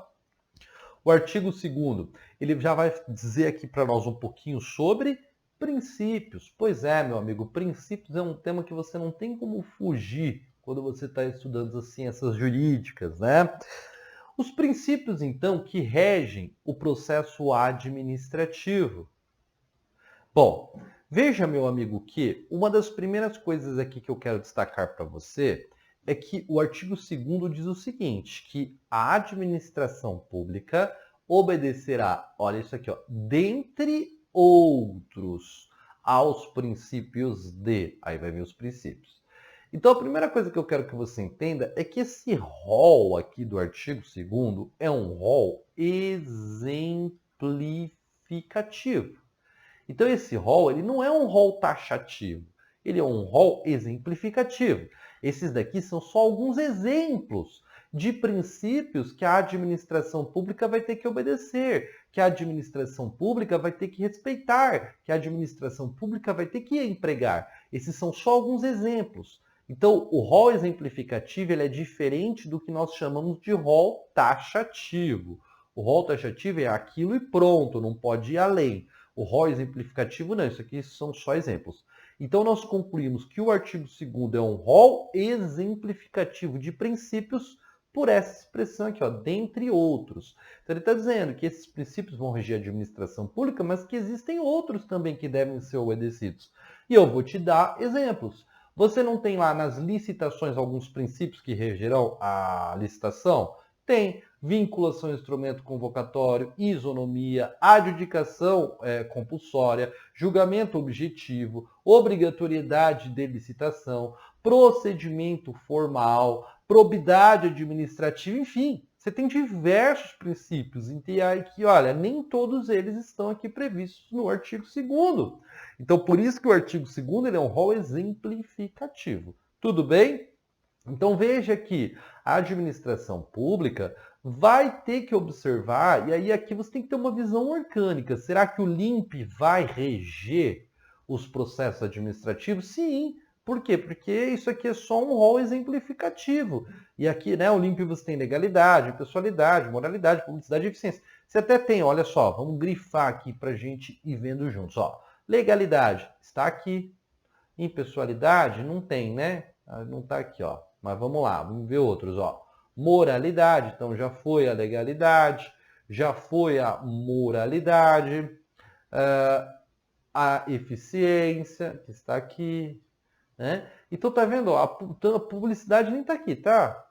O artigo 2º, ele já vai dizer aqui para nós um pouquinho sobre princípios. Pois é, meu amigo, princípios é um tema que você não tem como fugir quando você está estudando as ciências jurídicas, né? Os princípios, então, que regem o processo administrativo. Bom, veja, meu amigo, que uma das primeiras coisas aqui que eu quero destacar para você é que o artigo 2º diz o seguinte, que a administração pública obedecerá, olha isso aqui, ó, dentre outros, aos princípios de, aí vai vir os princípios. Então, a primeira coisa que eu quero que você entenda é que esse rol aqui do artigo 2º é um rol exemplificativo. Então, esse rol ele não é um rol taxativo, ele é um rol exemplificativo. Esses daqui são só alguns exemplos de princípios que a administração pública vai ter que obedecer, que a administração pública vai ter que respeitar, que a administração pública vai ter que empregar. Esses são só alguns exemplos. Então, o rol exemplificativo ele é diferente do que nós chamamos de rol taxativo. O rol taxativo é aquilo e pronto, não pode ir além. O rol exemplificativo não, isso aqui são só exemplos. Então, nós concluímos que o artigo 2º é um rol exemplificativo de princípios por essa expressão aqui, ó, dentre outros. Então, ele está dizendo que esses princípios vão reger a administração pública, mas que existem outros também que devem ser obedecidos. E eu vou te dar exemplos. Você não tem lá nas licitações alguns princípios que regerão a licitação? Tem vinculação ao instrumento convocatório, isonomia, adjudicação compulsória, julgamento objetivo, obrigatoriedade de licitação, procedimento formal, probidade administrativa, enfim, você tem diversos princípios. E aí que, olha, nem todos eles estão aqui previstos no artigo 2º. Então, por isso que o artigo 2º ele é um rol exemplificativo. Tudo bem? Então veja que a administração pública vai ter que observar, e aí aqui você tem que ter uma visão orgânica. Será que o LIMP vai reger os processos administrativos? Sim. Por quê? Porque isso aqui é só um rol exemplificativo. E aqui, né, o LIMP você tem legalidade, impessoalidade, moralidade, publicidade e eficiência. Você até tem, olha só, vamos grifar aqui para a gente ir vendo juntos. Ó, legalidade está aqui. Impessoalidade não tem, né? Não está aqui, ó. Mas vamos lá, vamos ver outros, ó. Moralidade, então já foi a legalidade, já foi a moralidade, a eficiência, que está aqui, né? Então tá vendo, ó, a publicidade nem está aqui, tá?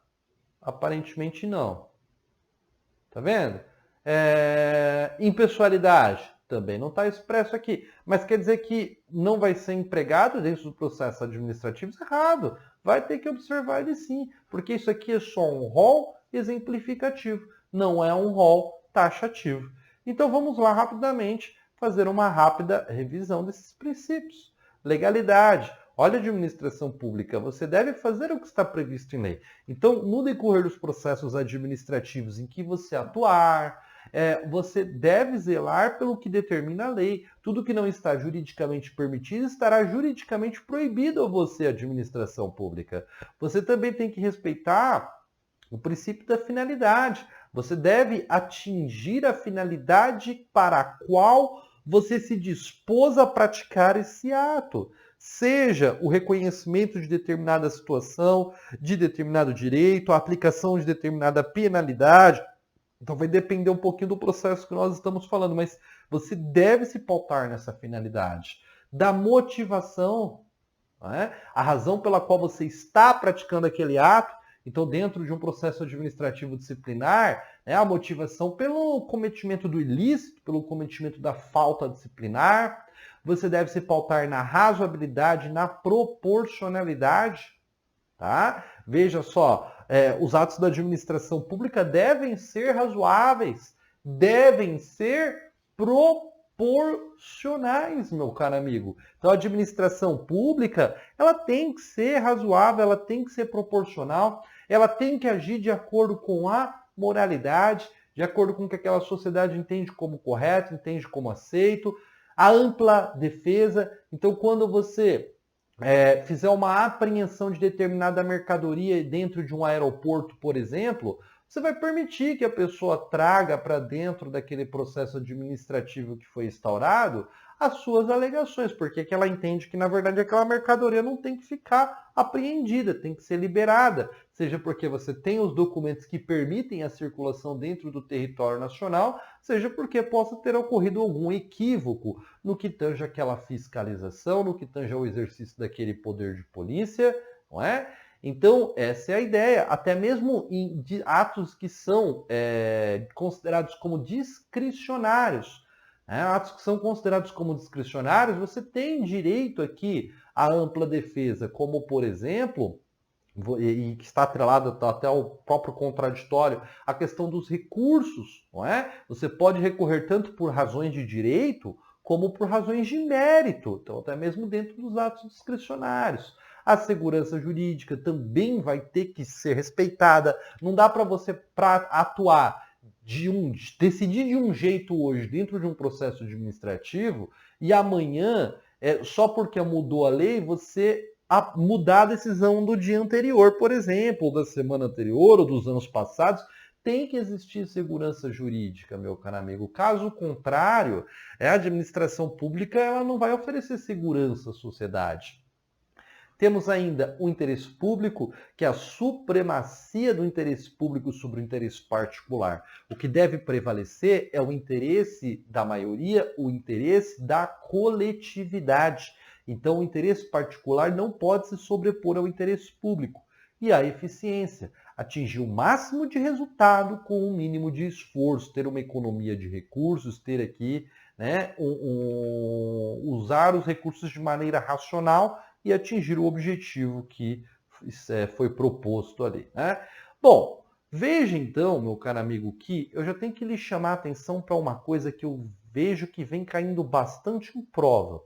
Aparentemente não. Tá vendo? Impessoalidade também não está expresso aqui. Mas quer dizer que não vai ser empregado dentro do processo administrativo? Errado. Vai ter que observar ele sim, porque isso aqui é só um rol exemplificativo, não é um rol taxativo. Então vamos lá rapidamente fazer uma rápida revisão desses princípios. Legalidade. Olha a administração pública, você deve fazer o que está previsto em lei. Então, no decorrer dos processos administrativos em que você atuar, você deve zelar pelo que determina a lei. Tudo que não está juridicamente permitido estará juridicamente proibido a você, administração pública. Você também tem que respeitar o princípio da finalidade. Você deve atingir a finalidade para a qual você se dispôs a praticar esse ato. Seja o reconhecimento de determinada situação, de determinado direito, a aplicação de determinada penalidade. Então vai depender um pouquinho do processo que nós estamos falando, mas você deve se pautar nessa finalidade. Da motivação, né? A razão pela qual você está praticando aquele ato. Então, dentro de um processo administrativo disciplinar, né, a motivação pelo cometimento do ilícito, pelo cometimento da falta disciplinar. Você deve se pautar na razoabilidade, na proporcionalidade. Tá? Veja só, os atos da administração pública devem ser razoáveis, devem ser proporcionais, meu caro amigo. Então, a administração pública, ela tem que ser razoável, ela tem que ser proporcional, ela tem que agir de acordo com a moralidade, de acordo com o que aquela sociedade entende como correto, entende como aceito, a ampla defesa. Então, quando você fizer uma apreensão de determinada mercadoria dentro de um aeroporto, por exemplo, você vai permitir que a pessoa traga para dentro daquele processo administrativo que foi instaurado as suas alegações, porque que ela entende que, na verdade, aquela mercadoria não tem que ficar apreendida, tem que ser liberada, seja porque você tem os documentos que permitem a circulação dentro do território nacional, seja porque possa ter ocorrido algum equívoco no que tange aquela fiscalização, no que tange ao exercício daquele poder de polícia, não é? Então, essa é a ideia, até mesmo em atos que são considerados como discricionários. Atos que são considerados como discricionários, você tem direito aqui à ampla defesa, como, por exemplo, e que está atrelado até ao próprio contraditório, a questão dos recursos, não é? Você pode recorrer tanto por razões de direito, como por razões de mérito, então até mesmo dentro dos atos discricionários. A segurança jurídica também vai ter que ser respeitada. Não dá para você atuar decidir de um jeito hoje dentro de um processo administrativo e amanhã, só porque mudou a lei, você mudar a decisão do dia anterior, por exemplo, ou da semana anterior, ou dos anos passados. Tem que existir segurança jurídica, meu caro amigo. Caso contrário, a administração pública ela não vai oferecer segurança à sociedade. Temos ainda o interesse público, que é a supremacia do interesse público sobre o interesse particular. O que deve prevalecer é o interesse da maioria, o interesse da coletividade. Então, o interesse particular não pode se sobrepor ao interesse público. E a eficiência, atingir o máximo de resultado com o mínimo de esforço, ter uma economia de recursos, ter aqui, usar os recursos de maneira racional e atingir o objetivo que foi proposto ali. Bom, veja então, meu caro amigo, que eu já tenho que lhe chamar a atenção para uma coisa que eu vejo que vem caindo bastante em prova.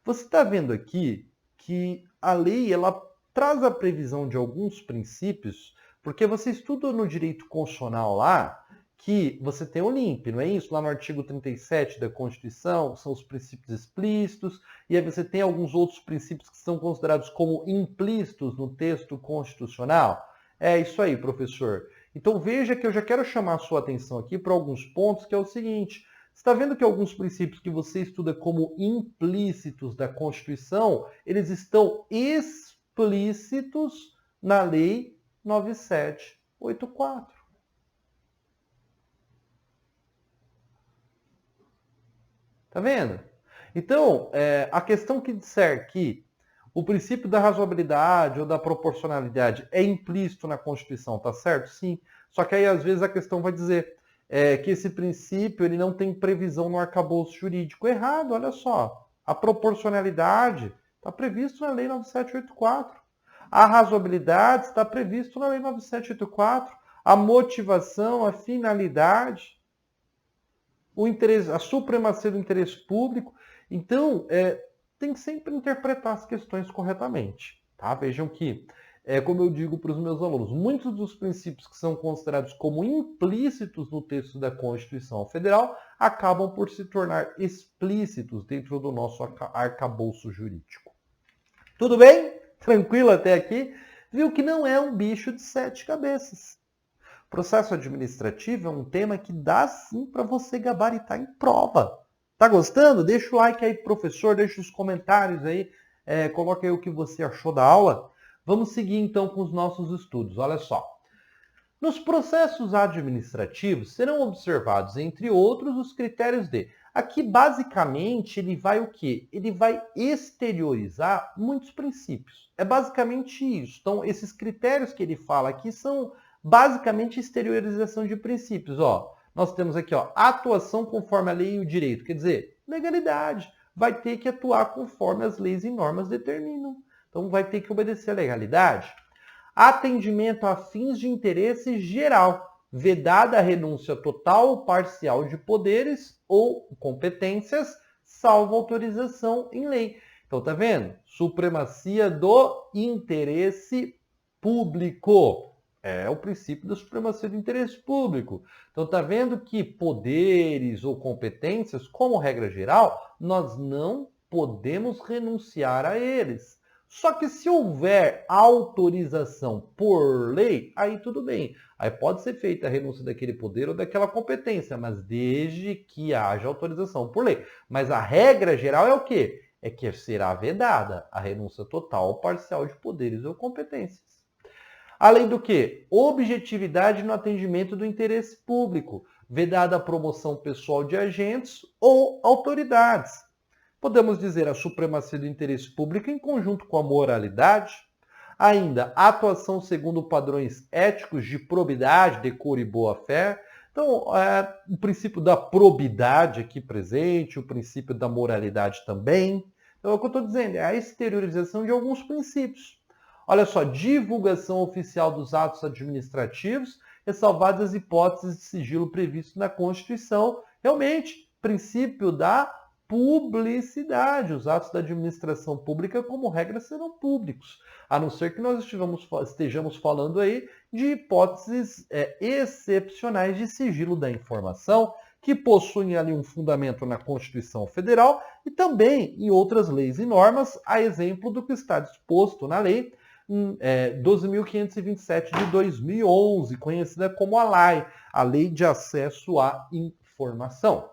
Você está vendo aqui que a lei ela traz a previsão de alguns princípios, porque você estuda no direito constitucional lá, que você tem o LIMP, não é isso? Lá no artigo 37 da Constituição, são os princípios explícitos, e aí você tem alguns outros princípios que são considerados como implícitos no texto constitucional. É isso aí, professor. Então veja que eu já quero chamar a sua atenção aqui para alguns pontos, que é o seguinte. Você está vendo que alguns princípios que você estuda como implícitos da Constituição, eles estão explícitos na Lei 9784. Tá vendo? Então, a questão que disser que o princípio da razoabilidade ou da proporcionalidade é implícito na Constituição, tá certo? Sim. Só que aí, às vezes, a questão vai dizer que esse princípio ele não tem previsão no arcabouço jurídico. Errado, olha só. A proporcionalidade está previsto na Lei 9784. A razoabilidade está previsto na Lei 9784. A motivação, a finalidade, o interesse, a supremacia do interesse público. Então, tem que sempre interpretar as questões corretamente. Tá? Vejam que, como eu digo para os meus alunos, muitos dos princípios que são considerados como implícitos no texto da Constituição Federal acabam por se tornar explícitos dentro do nosso arcabouço jurídico. Tudo bem? Tranquilo até aqui? Viu que não é um bicho de 7 cabeças. Processo administrativo é um tema que dá sim para você gabaritar em prova. Tá gostando? Deixa o like aí, professor, deixa os comentários aí, coloca aí o que você achou da aula. Vamos seguir então com os nossos estudos. Olha só. Nos processos administrativos serão observados, entre outros, os critérios de... Aqui, basicamente, ele vai o quê? Ele vai exteriorizar muitos princípios. É basicamente isso. Então, esses critérios que ele fala aqui são basicamente exteriorização de princípios. Nós temos aqui atuação conforme a lei e o direito. Quer dizer, legalidade. Vai ter que atuar conforme as leis e normas determinam. Então, vai ter que obedecer à legalidade. Atendimento a fins de interesse geral, vedada a renúncia total ou parcial de poderes ou competências, salvo autorização em lei. Então, tá vendo? Supremacia do interesse público. É o princípio da supremacia do interesse público. Então, tá vendo que poderes ou competências, como regra geral, nós não podemos renunciar a eles. Só que se houver autorização por lei, aí tudo bem. Aí pode ser feita a renúncia daquele poder ou daquela competência, mas desde que haja autorização por lei. Mas a regra geral é o quê? É que será vedada a renúncia total ou parcial de poderes ou competências. Além do que, objetividade no atendimento do interesse público, vedada a promoção pessoal de agentes ou autoridades. Podemos dizer a supremacia do interesse público em conjunto com a moralidade. Ainda, atuação segundo padrões éticos de probidade, decoro e boa-fé. Então, o princípio da probidade aqui presente, o princípio da moralidade também. Então, é o que eu estou dizendo, é a exteriorização de alguns princípios. Olha só, divulgação oficial dos atos administrativos, ressalvadas as hipóteses de sigilo previsto na Constituição. Realmente, princípio da publicidade. Os atos da administração pública, como regra, serão públicos, a não ser que nós estejamos falando aí de hipóteses excepcionais de sigilo da informação, que possuem ali um fundamento na Constituição Federal e também em outras leis e normas, a exemplo do que está disposto na Lei 12.527 de 2011, conhecida como a LAI, a Lei de Acesso à Informação.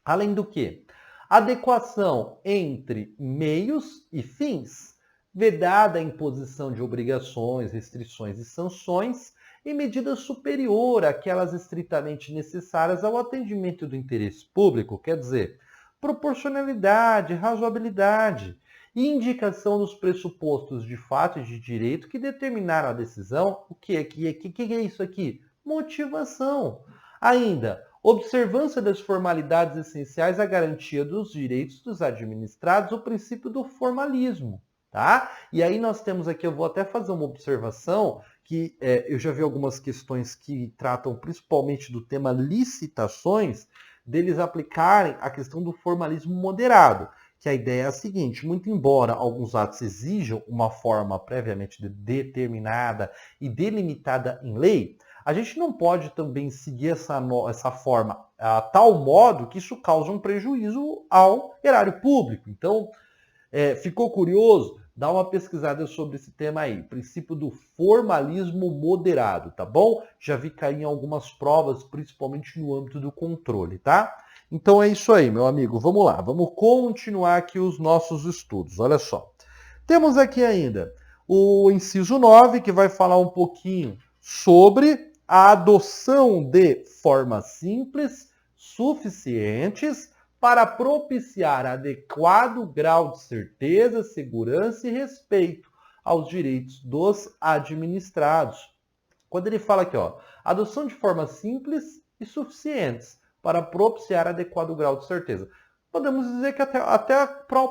Além do que, adequação entre meios e fins, vedada a imposição de obrigações, restrições e sanções em medida superior àquelas estritamente necessárias ao atendimento do interesse público, quer dizer, proporcionalidade, razoabilidade e indicação dos pressupostos de fato e de direito que determinaram a decisão. O que é isso aqui? Motivação. Ainda, observância das formalidades essenciais à garantia dos direitos dos administrados, o princípio do formalismo. Tá? E aí nós temos aqui, eu vou até fazer uma observação, que eu já vi algumas questões que tratam principalmente do tema licitações, deles aplicarem a questão do formalismo moderado, que a ideia é a seguinte: muito embora alguns atos exijam uma forma previamente determinada e delimitada em lei, a gente não pode também seguir essa forma a tal modo que isso cause um prejuízo ao erário público. Então, ficou curioso? Dá uma pesquisada sobre esse tema aí, princípio do formalismo moderado, tá bom? Já vi cair em algumas provas, principalmente no âmbito do controle, tá? Então é isso aí, meu amigo. Vamos lá, vamos continuar aqui os nossos estudos. Olha só. Temos aqui ainda o inciso 9, que vai falar um pouquinho sobre a adoção de formas simples, suficientes, para propiciar adequado grau de certeza, segurança e respeito aos direitos dos administrados. Quando ele fala aqui, ó, adoção de formas simples e suficientes para propiciar adequado grau de certeza. Podemos dizer que até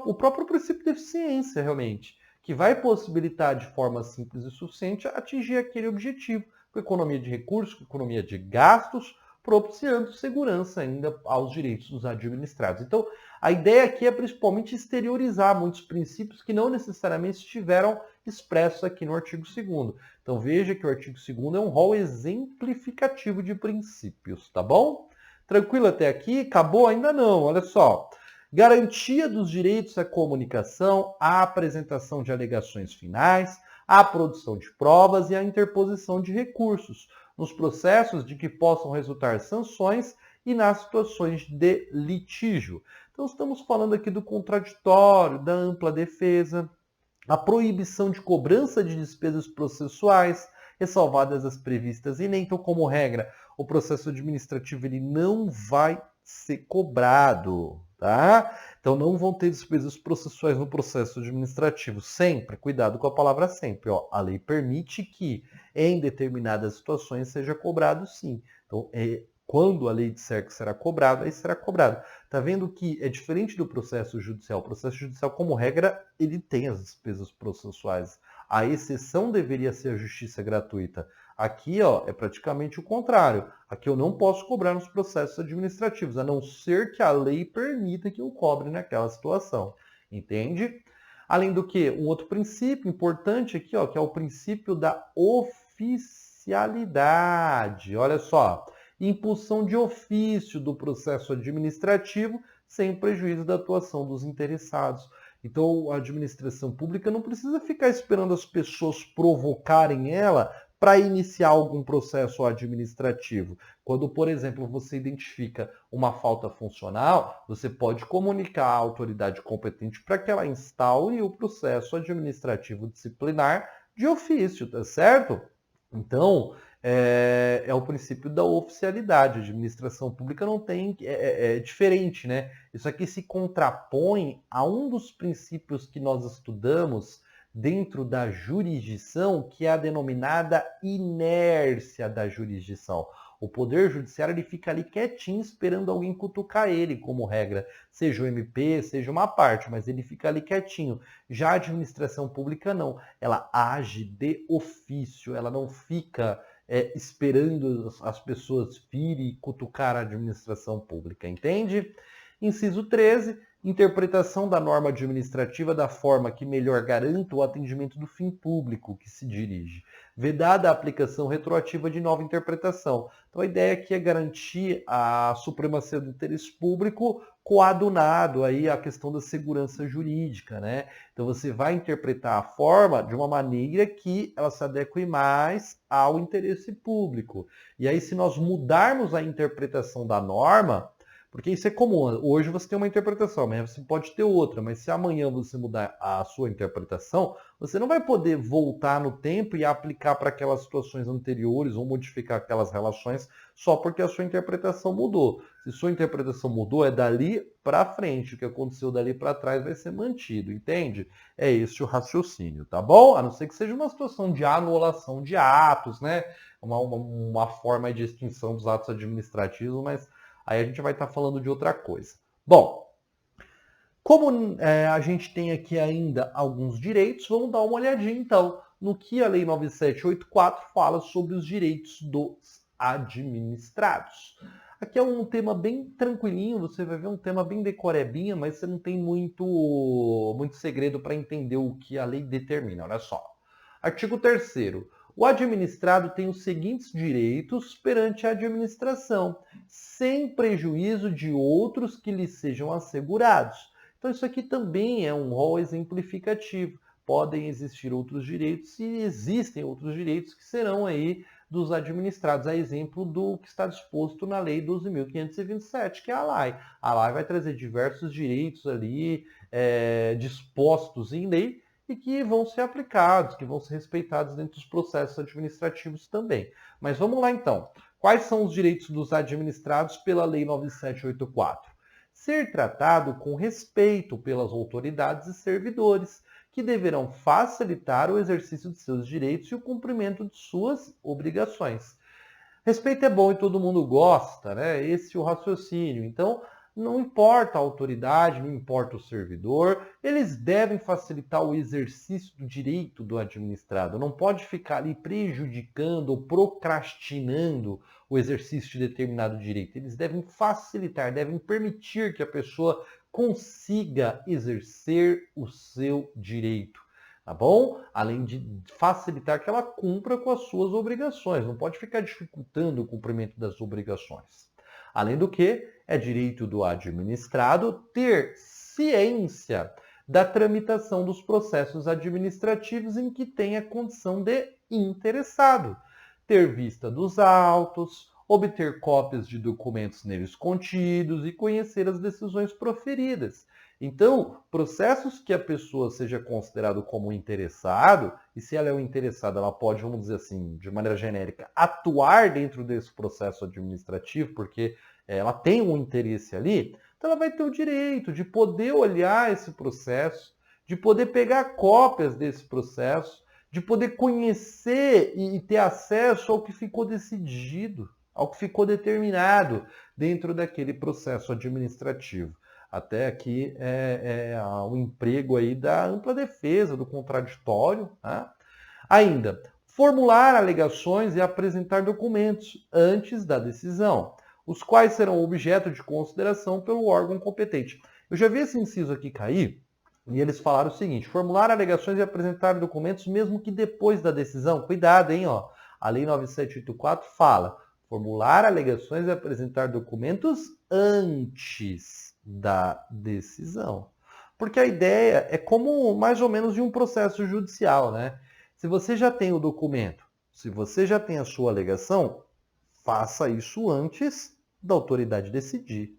o próprio princípio de eficiência, realmente, que vai possibilitar de forma simples e suficiente atingir aquele objetivo, com economia de recursos, com economia de gastos, propiciando segurança ainda aos direitos dos administrados. Então, a ideia aqui é principalmente exteriorizar muitos princípios que não necessariamente estiveram expressos aqui no artigo 2º. Então, veja que o artigo 2º é um rol exemplificativo de princípios, tá bom? Tranquilo até aqui? Acabou? Ainda não, olha só. Garantia dos direitos à comunicação, à apresentação de alegações finais, à produção de provas e à interposição de recursos, nos processos de que possam resultar sanções e nas situações de litígio. Então, estamos falando aqui do contraditório, da ampla defesa, a proibição de cobrança de despesas processuais, ressalvadas as previstas em lei. Então, como regra, o processo administrativo ele não vai ser cobrado, tá? Então, não vão ter despesas processuais no processo administrativo. Sempre, cuidado com a palavra sempre. Ó, a lei permite que, em determinadas situações, seja cobrado sim. Então, quando a lei disser que será cobrado, aí será cobrado. Tá vendo que é diferente do processo judicial. O processo judicial, como regra, ele tem as despesas processuais. A exceção deveria ser a justiça gratuita. Aqui, ó, é praticamente o contrário. Aqui eu não posso cobrar nos processos administrativos, a não ser que a lei permita que eu cobre naquela situação. Entende? Além do que, um outro princípio importante aqui, ó, que é o princípio da oficialidade. Olha só, impulsão de ofício do processo administrativo sem prejuízo da atuação dos interessados. Então, a administração pública não precisa ficar esperando as pessoas provocarem ela para iniciar algum processo administrativo. Quando, por exemplo, você identifica uma falta funcional, você pode comunicar à autoridade competente para que ela instaure o processo administrativo disciplinar de ofício, tá certo? Então, é o princípio da oficialidade. A administração pública não tem. É diferente, né? Isso aqui se contrapõe a um dos princípios que nós estudamos dentro da jurisdição, que é a denominada inércia da jurisdição. O Poder Judiciário ele fica ali quietinho esperando alguém cutucar ele, como regra. Seja o MP, seja uma parte, mas ele fica ali quietinho. Já a administração pública não. Ela age de ofício, ela não fica esperando as pessoas virem e cutucar a administração pública, entende? Inciso 13, interpretação da norma administrativa da forma que melhor garanta o atendimento do fim público que se dirige, vedada a aplicação retroativa de nova interpretação. Então a ideia aqui é garantir a supremacia do interesse público coadunado aí a questão da segurança jurídica, né? Então você vai interpretar a forma de uma maneira que ela se adeque mais ao interesse público. E aí se nós mudarmos a interpretação da norma, porque isso é comum. Hoje você tem uma interpretação, amanhã você pode ter outra, mas se amanhã você mudar a sua interpretação, você não vai poder voltar no tempo e aplicar para aquelas situações anteriores ou modificar aquelas relações só porque a sua interpretação mudou. Se sua interpretação mudou, é dali para frente. O que aconteceu dali para trás vai ser mantido, entende? É esse o raciocínio, tá bom? A não ser que seja uma situação de anulação de atos, né? Uma forma de extinção dos atos administrativos, mas aí a gente vai estar falando de outra coisa. Bom, como a gente tem aqui ainda alguns direitos, vamos dar uma olhadinha então no que a Lei 9784 fala sobre os direitos dos administrados. Aqui é um tema bem tranquilinho, você vai ver um tema bem decorebinha, mas você não tem muito segredo para entender o que a lei determina. Olha só. Artigo 3º. O administrado tem os seguintes direitos perante a administração, sem prejuízo de outros que lhe sejam assegurados. Então isso aqui também é um rol exemplificativo. Podem existir outros direitos e existem outros direitos que serão aí dos administrados, a exemplo do que está disposto na Lei 12.527, que é a LAI. A LAI vai trazer diversos direitos ali dispostos em lei e que vão ser aplicados, que vão ser respeitados dentro dos processos administrativos também. Mas vamos lá então. Quais são os direitos dos administrados pela Lei 9784? Ser tratado com respeito pelas autoridades e servidores, que deverão facilitar o exercício de seus direitos e o cumprimento de suas obrigações. Respeito é bom e todo mundo gosta, né? Esse é o raciocínio. Então, não importa a autoridade, não importa o servidor, eles devem facilitar o exercício do direito do administrado. Não pode ficar ali prejudicando ou procrastinando o exercício de determinado direito. Eles devem facilitar, devem permitir que a pessoa consiga exercer o seu direito. Tá bom? Além de facilitar que ela cumpra com as suas obrigações. Não pode ficar dificultando o cumprimento das obrigações. Além do que, é direito do administrado ter ciência da tramitação dos processos administrativos em que tenha condição de interessado, ter vista dos autos, obter cópias de documentos neles contidos e conhecer as decisões proferidas. Então, processos que a pessoa seja considerado como interessado, e se ela é um interessado, ela pode, vamos dizer assim, de maneira genérica, atuar dentro desse processo administrativo, porque ela tem um interesse ali, então ela vai ter o direito de poder olhar esse processo, de poder pegar cópias desse processo, de poder conhecer e ter acesso ao que ficou decidido, ao que ficou determinado dentro daquele processo administrativo. Até aqui o emprego aí da ampla defesa, do contraditório. Tá? Ainda, formular alegações e apresentar documentos antes da decisão, os quais serão objeto de consideração pelo órgão competente. Eu já vi esse inciso aqui cair, e eles falaram o seguinte: formular alegações e apresentar documentos mesmo que depois da decisão. Cuidado, hein? Ó. A Lei 9784 fala formular alegações e apresentar documentos antes da decisão. Porque a ideia é como mais ou menos de um processo judicial, né? Se você já tem o documento, se você já tem a sua alegação, faça isso antes da autoridade decidir.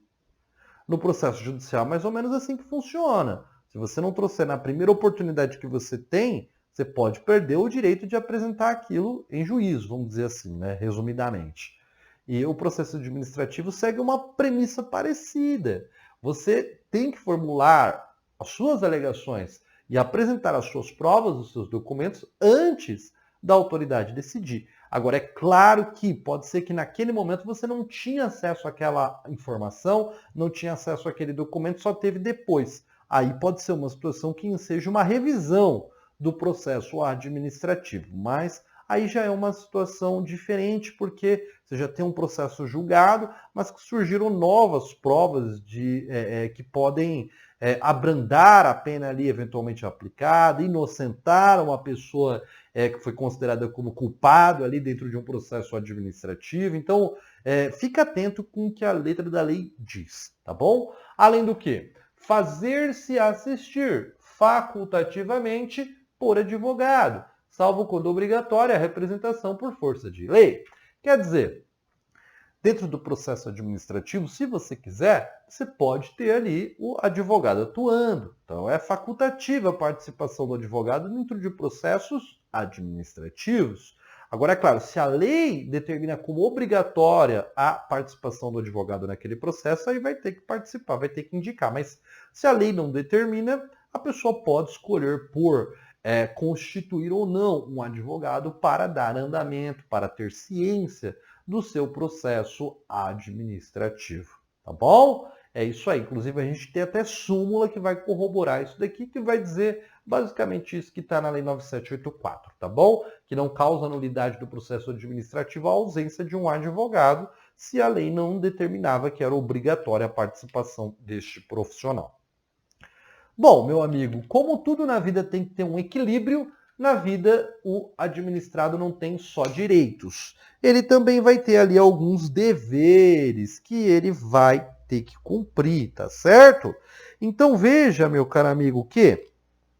No processo judicial, mais ou menos assim que funciona. Se você não trouxer na primeira oportunidade que você tem, você pode perder o direito de apresentar aquilo em juízo, vamos dizer assim, né? Resumidamente. E o processo administrativo segue uma premissa parecida. Você tem que formular as suas alegações e apresentar as suas provas, os seus documentos, antes da autoridade decidir. Agora, é claro que pode ser que naquele momento você não tinha acesso àquela informação, não tinha acesso àquele documento, só teve depois. Aí pode ser uma situação que seja uma revisão do processo administrativo, mas aí já é uma situação diferente, porque você já tem um processo julgado, mas que surgiram novas provas que podem abrandar a pena ali eventualmente aplicada, inocentar uma pessoa que foi considerada como culpado ali dentro de um processo administrativo. Então, fica atento com o que a letra da lei diz, tá bom? Além do que, fazer-se assistir facultativamente por advogado, salvo quando obrigatória a representação por força de lei. Quer dizer, dentro do processo administrativo, se você quiser, você pode ter ali o advogado atuando. Então, é facultativa a participação do advogado dentro de processos administrativos. Agora, é claro, se a lei determina como obrigatória a participação do advogado naquele processo, aí vai ter que participar, vai ter que indicar. Mas se a lei não determina, a pessoa pode escolher por constituir ou não um advogado para dar andamento, para ter ciência do seu processo administrativo, tá bom? É isso aí. Inclusive, a gente tem até súmula que vai corroborar isso daqui, que vai dizer basicamente isso que está na Lei 9784, tá bom? Que não causa nulidade do processo administrativo a ausência de um advogado, se a lei não determinava que era obrigatória a participação deste profissional. Bom, meu amigo, como tudo na vida tem que ter um equilíbrio, na vida o administrado não tem só direitos. Ele também vai ter ali alguns deveres que ele vai ter que cumprir, tá certo? Então veja, meu caro amigo, que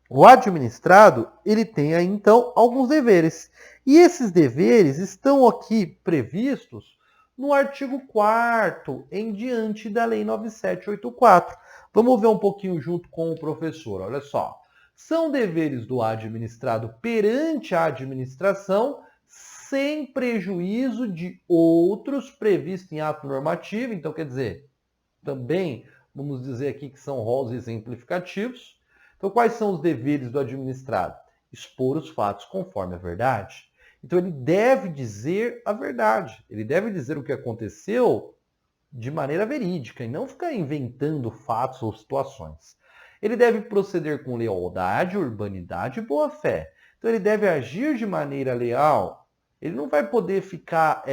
o administrado, ele tem aí então alguns deveres. E esses deveres estão aqui previstos no artigo 4º, em diante da Lei 9784. Vamos ver um pouquinho junto com o professor. Olha só. São deveres do administrado perante a administração, sem prejuízo de outros previstos em ato normativo. Então, quer dizer, também vamos dizer aqui que são rolos exemplificativos. Então, quais são os deveres do administrado? Expor os fatos conforme a verdade. Então, ele deve dizer a verdade. Ele deve dizer o que aconteceu de maneira verídica e não ficar inventando fatos ou situações. Ele deve proceder com lealdade, urbanidade e boa-fé. Então, ele deve agir de maneira leal. Ele não vai poder ficar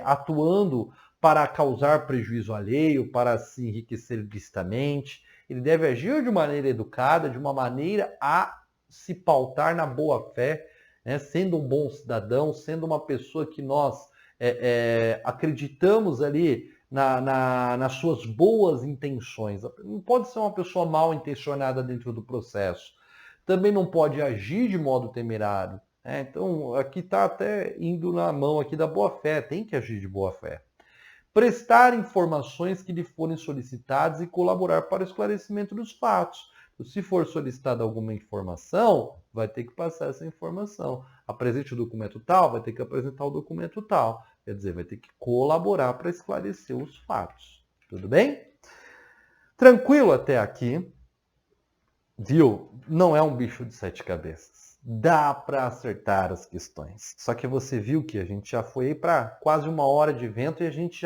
atuando para causar prejuízo alheio, para se enriquecer ilicitamente. Ele deve agir de maneira educada, de uma maneira a se pautar na boa-fé, né? Sendo um bom cidadão, sendo uma pessoa que nós acreditamos ali nas suas boas intenções. Não pode ser uma pessoa mal intencionada dentro do processo. Também não pode agir de modo temerário. Então, aqui está até indo na mão aqui da boa-fé. Tem que agir de boa-fé. Prestar informações que lhe forem solicitadas e colaborar para o esclarecimento dos fatos. Se for solicitada alguma informação, vai ter que passar essa informação. Apresente o documento tal, vai ter que apresentar o documento tal. Quer dizer, vai ter que colaborar para esclarecer os fatos. Tudo bem? Tranquilo até aqui? Viu? Não é um bicho de 7 cabeças. Dá para acertar as questões. Só que você viu que a gente já foi para quase 1 hora de evento e a gente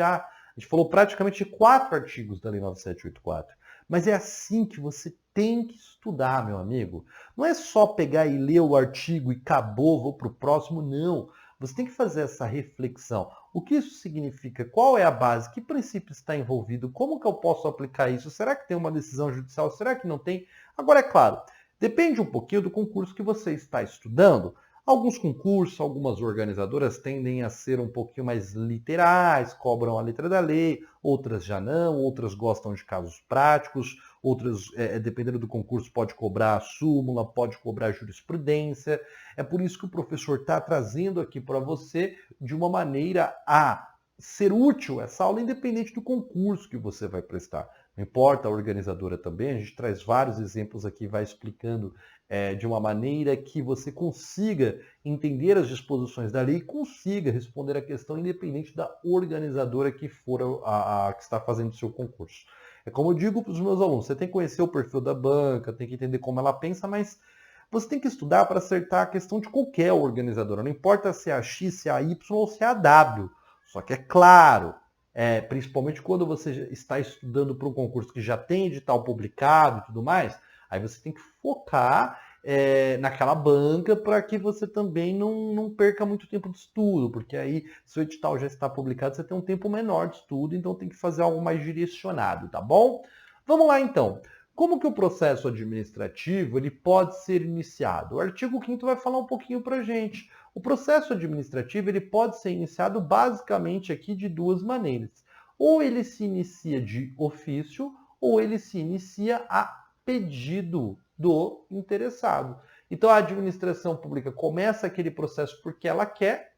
falou praticamente 4 artigos da Lei 9784. Mas é assim que você tem que estudar, meu amigo. Não é só pegar e ler o artigo e acabou, vou para o próximo, não. Você tem que fazer essa reflexão. O que isso significa? Qual é a base? Que princípio está envolvido? Como que eu posso aplicar isso? Será que tem uma decisão judicial? Será que não tem? Agora, é claro, depende um pouquinho do concurso que você está estudando. Alguns concursos, algumas organizadoras tendem a ser um pouquinho mais literais, cobram a letra da lei, outras já não, outras gostam de casos práticos, outras, dependendo do concurso, pode cobrar a súmula, pode cobrar jurisprudência. É por isso que o professor está trazendo aqui para você de uma maneira a ser útil essa aula, independente do concurso que você vai prestar. Não importa a organizadora também, a gente traz vários exemplos aqui, vai explicando de uma maneira que você consiga entender as disposições da lei e consiga responder a questão independente da organizadora que for a que está fazendo o seu concurso. É como eu digo para os meus alunos, você tem que conhecer o perfil da banca, tem que entender como ela pensa, mas você tem que estudar para acertar a questão de qualquer organizadora. Não importa se é a X, se é a Y ou se é a W. Só que é claro, principalmente quando você está estudando para um concurso que já tem edital publicado e tudo mais, aí você tem que focar naquela banca para que você também não perca muito tempo de estudo, porque aí, se o edital já está publicado, você tem um tempo menor de estudo, então tem que fazer algo mais direcionado, tá bom? Vamos lá então. Como que o processo administrativo ele pode ser iniciado? O artigo 5º vai falar um pouquinho para a gente. O processo administrativo ele pode ser iniciado basicamente aqui de duas maneiras. Ou ele se inicia de ofício, ou ele se inicia a pedido do interessado. Então a administração pública começa aquele processo porque ela quer,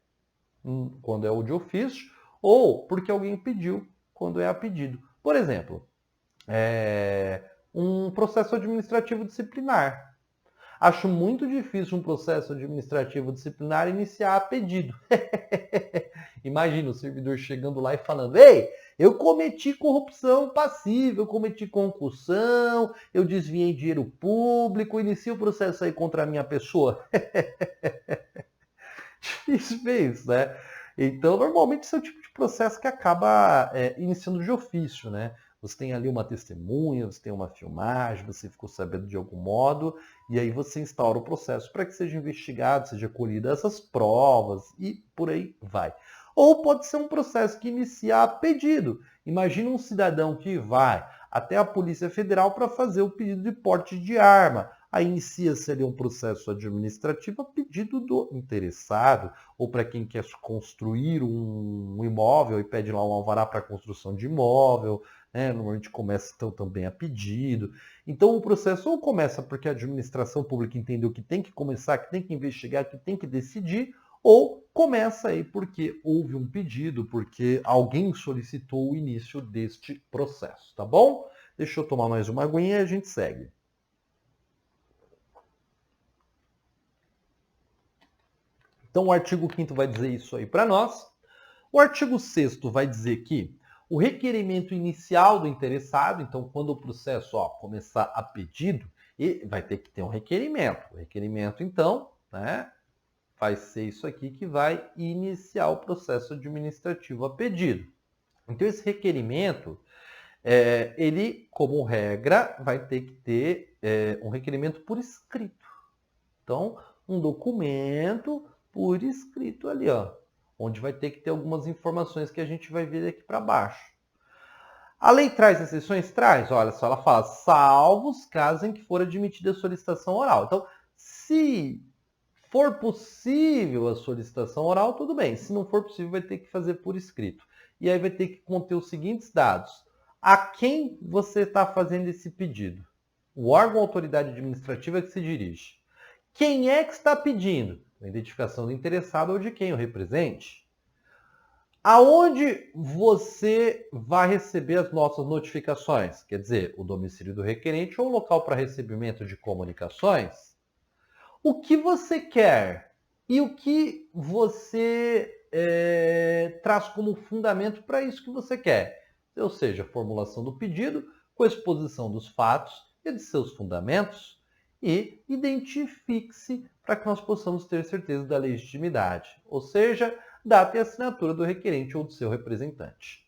quando é o de ofício, ou porque alguém pediu, quando é a pedido. Por exemplo, um processo administrativo disciplinar. Acho muito difícil um processo administrativo disciplinar iniciar a pedido. Imagina o servidor chegando lá e falando: ei, eu cometi corrupção passiva, eu cometi concussão, eu desviei dinheiro público, inicia o processo aí contra a minha pessoa. Difícil ver isso, né? Então, normalmente, esse é o tipo de processo que acaba iniciando de ofício, né? Você tem ali uma testemunha, você tem uma filmagem, você ficou sabendo de algum modo, e aí você instaura o processo para que seja investigado, seja colhida essas provas e por aí vai. Ou pode ser um processo que inicia a pedido. Imagina um cidadão que vai até a Polícia Federal para fazer o pedido de porte de arma. Aí inicia-se ali um processo administrativo a pedido do interessado, ou para quem quer construir um imóvel e pede lá um alvará para a construção de imóvel, né? Normalmente começa então também a pedido. Então o processo ou começa porque a administração pública entendeu que tem que começar, que tem que investigar, que tem que decidir, ou começa aí porque houve um pedido, porque alguém solicitou o início deste processo, tá bom? Deixa eu tomar mais uma aguinha e a gente segue. Então o artigo 5º vai dizer isso aí para nós. O artigo 6º vai dizer que o requerimento inicial do interessado, então quando o processo começar a pedido, vai ter que ter um requerimento. O requerimento, então, né, vai ser isso aqui que vai iniciar o processo administrativo a pedido. Então esse requerimento, ele, como regra, vai ter que ter um requerimento por escrito. Então, um documento por escrito ali, onde vai ter que ter algumas informações que a gente vai ver aqui para baixo. A lei traz exceções? Traz. Olha só, ela fala, salvo os casos em que for admitida a solicitação oral. Então, se for possível a solicitação oral, tudo bem. Se não for possível, vai ter que fazer por escrito. E aí vai ter que conter os seguintes dados. A quem você está fazendo esse pedido? O órgão ou autoridade administrativa que se dirige. Quem é que está pedindo? A identificação do interessado ou de quem o represente. Aonde você vai receber as nossas notificações? Quer dizer, o domicílio do requerente ou o local para recebimento de comunicações? O que você quer e o que você traz como fundamento para isso que você quer. Ou seja, a formulação do pedido com a exposição dos fatos e de seus fundamentos e identifique-se para que nós possamos ter certeza da legitimidade. Ou seja, data e assinatura do requerente ou do seu representante.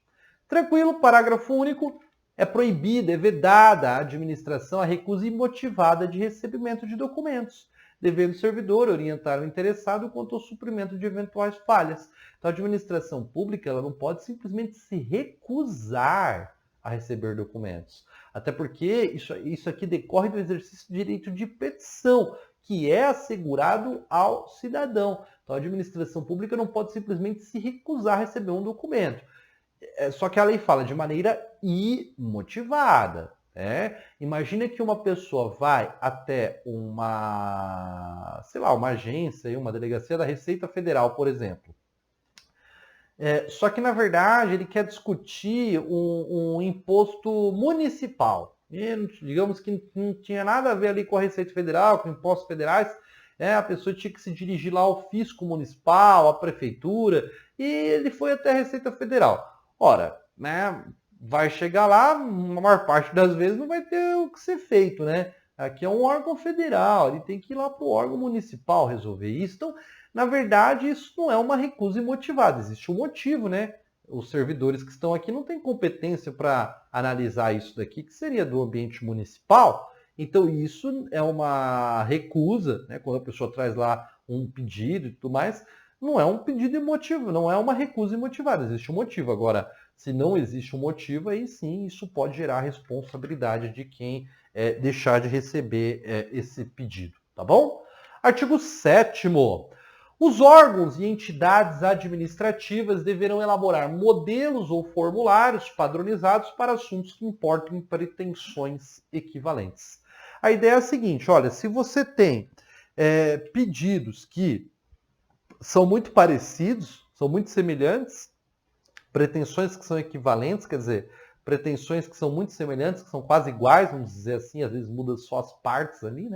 Tranquilo, parágrafo único. É proibida, é vedada a administração a recusa imotivada de recebimento de documentos, devendo o servidor orientar o interessado quanto ao suprimento de eventuais falhas. Então, a administração pública ela não pode simplesmente se recusar a receber documentos. Até porque isso aqui decorre do exercício do direito de petição, que é assegurado ao cidadão. Então a administração pública não pode simplesmente se recusar a receber um documento. Só que a lei fala de maneira imotivada. Imagina que uma pessoa vai até uma agência, uma delegacia da Receita Federal, por exemplo. Só que, na verdade, ele quer discutir um imposto municipal. Digamos que não tinha nada a ver ali com a Receita Federal, com impostos federais. A pessoa tinha que se dirigir lá ao fisco municipal, à prefeitura, e ele foi até a Receita Federal. Ora, vai chegar lá, a maior parte das vezes não vai ter o que ser feito, Aqui é um órgão federal, ele tem que ir lá para o órgão municipal resolver isso. Então, na verdade, isso não é uma recusa imotivada, existe um motivo, Os servidores que estão aqui não têm competência para analisar isso daqui, que seria do ambiente municipal. Então, isso é uma recusa, quando a pessoa traz lá um pedido e tudo mais, não é um pedido emotivo, não é uma recusa imotivada, existe um motivo. Agora, se não existe um motivo, aí sim, isso pode gerar responsabilidade de quem deixar de receber esse pedido, tá bom? Artigo 7º. Os órgãos e entidades administrativas deverão elaborar modelos ou formulários padronizados para assuntos que importam em pretensões equivalentes. A ideia é a seguinte, olha, se você tem pedidos que são muito parecidos, são muito semelhantes, pretensões que são equivalentes, quer dizer, pretensões que são muito semelhantes, que são quase iguais, vamos dizer assim, às vezes muda só as partes ali,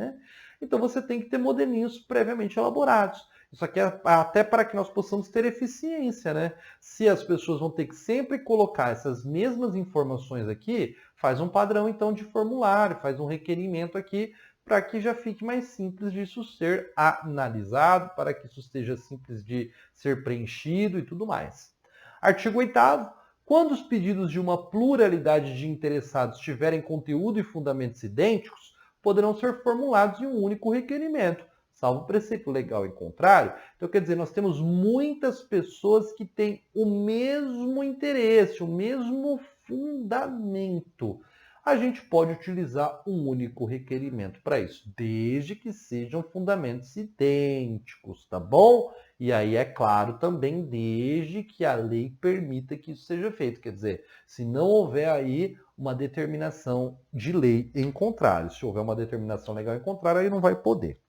Então você tem que ter modelinhos previamente elaborados. Isso aqui é até para que nós possamos ter eficiência, Se as pessoas vão ter que sempre colocar essas mesmas informações aqui, faz um padrão então de formulário, faz um requerimento aqui, para que já fique mais simples disso ser analisado, para que isso esteja simples de ser preenchido e tudo mais. Artigo 8º. Quando os pedidos de uma pluralidade de interessados tiverem conteúdo e fundamentos idênticos, poderão ser formulados em um único requerimento, salvo preceito legal em contrário. Então, quer dizer, nós temos muitas pessoas que têm o mesmo interesse, o mesmo fundamento. A gente pode utilizar um único requerimento para isso, desde que sejam fundamentos idênticos, tá bom? E aí, é claro, também desde que a lei permita que isso seja feito. Quer dizer, se não houver aí uma determinação de lei em contrário. Se houver uma determinação legal em contrário, aí não vai poder.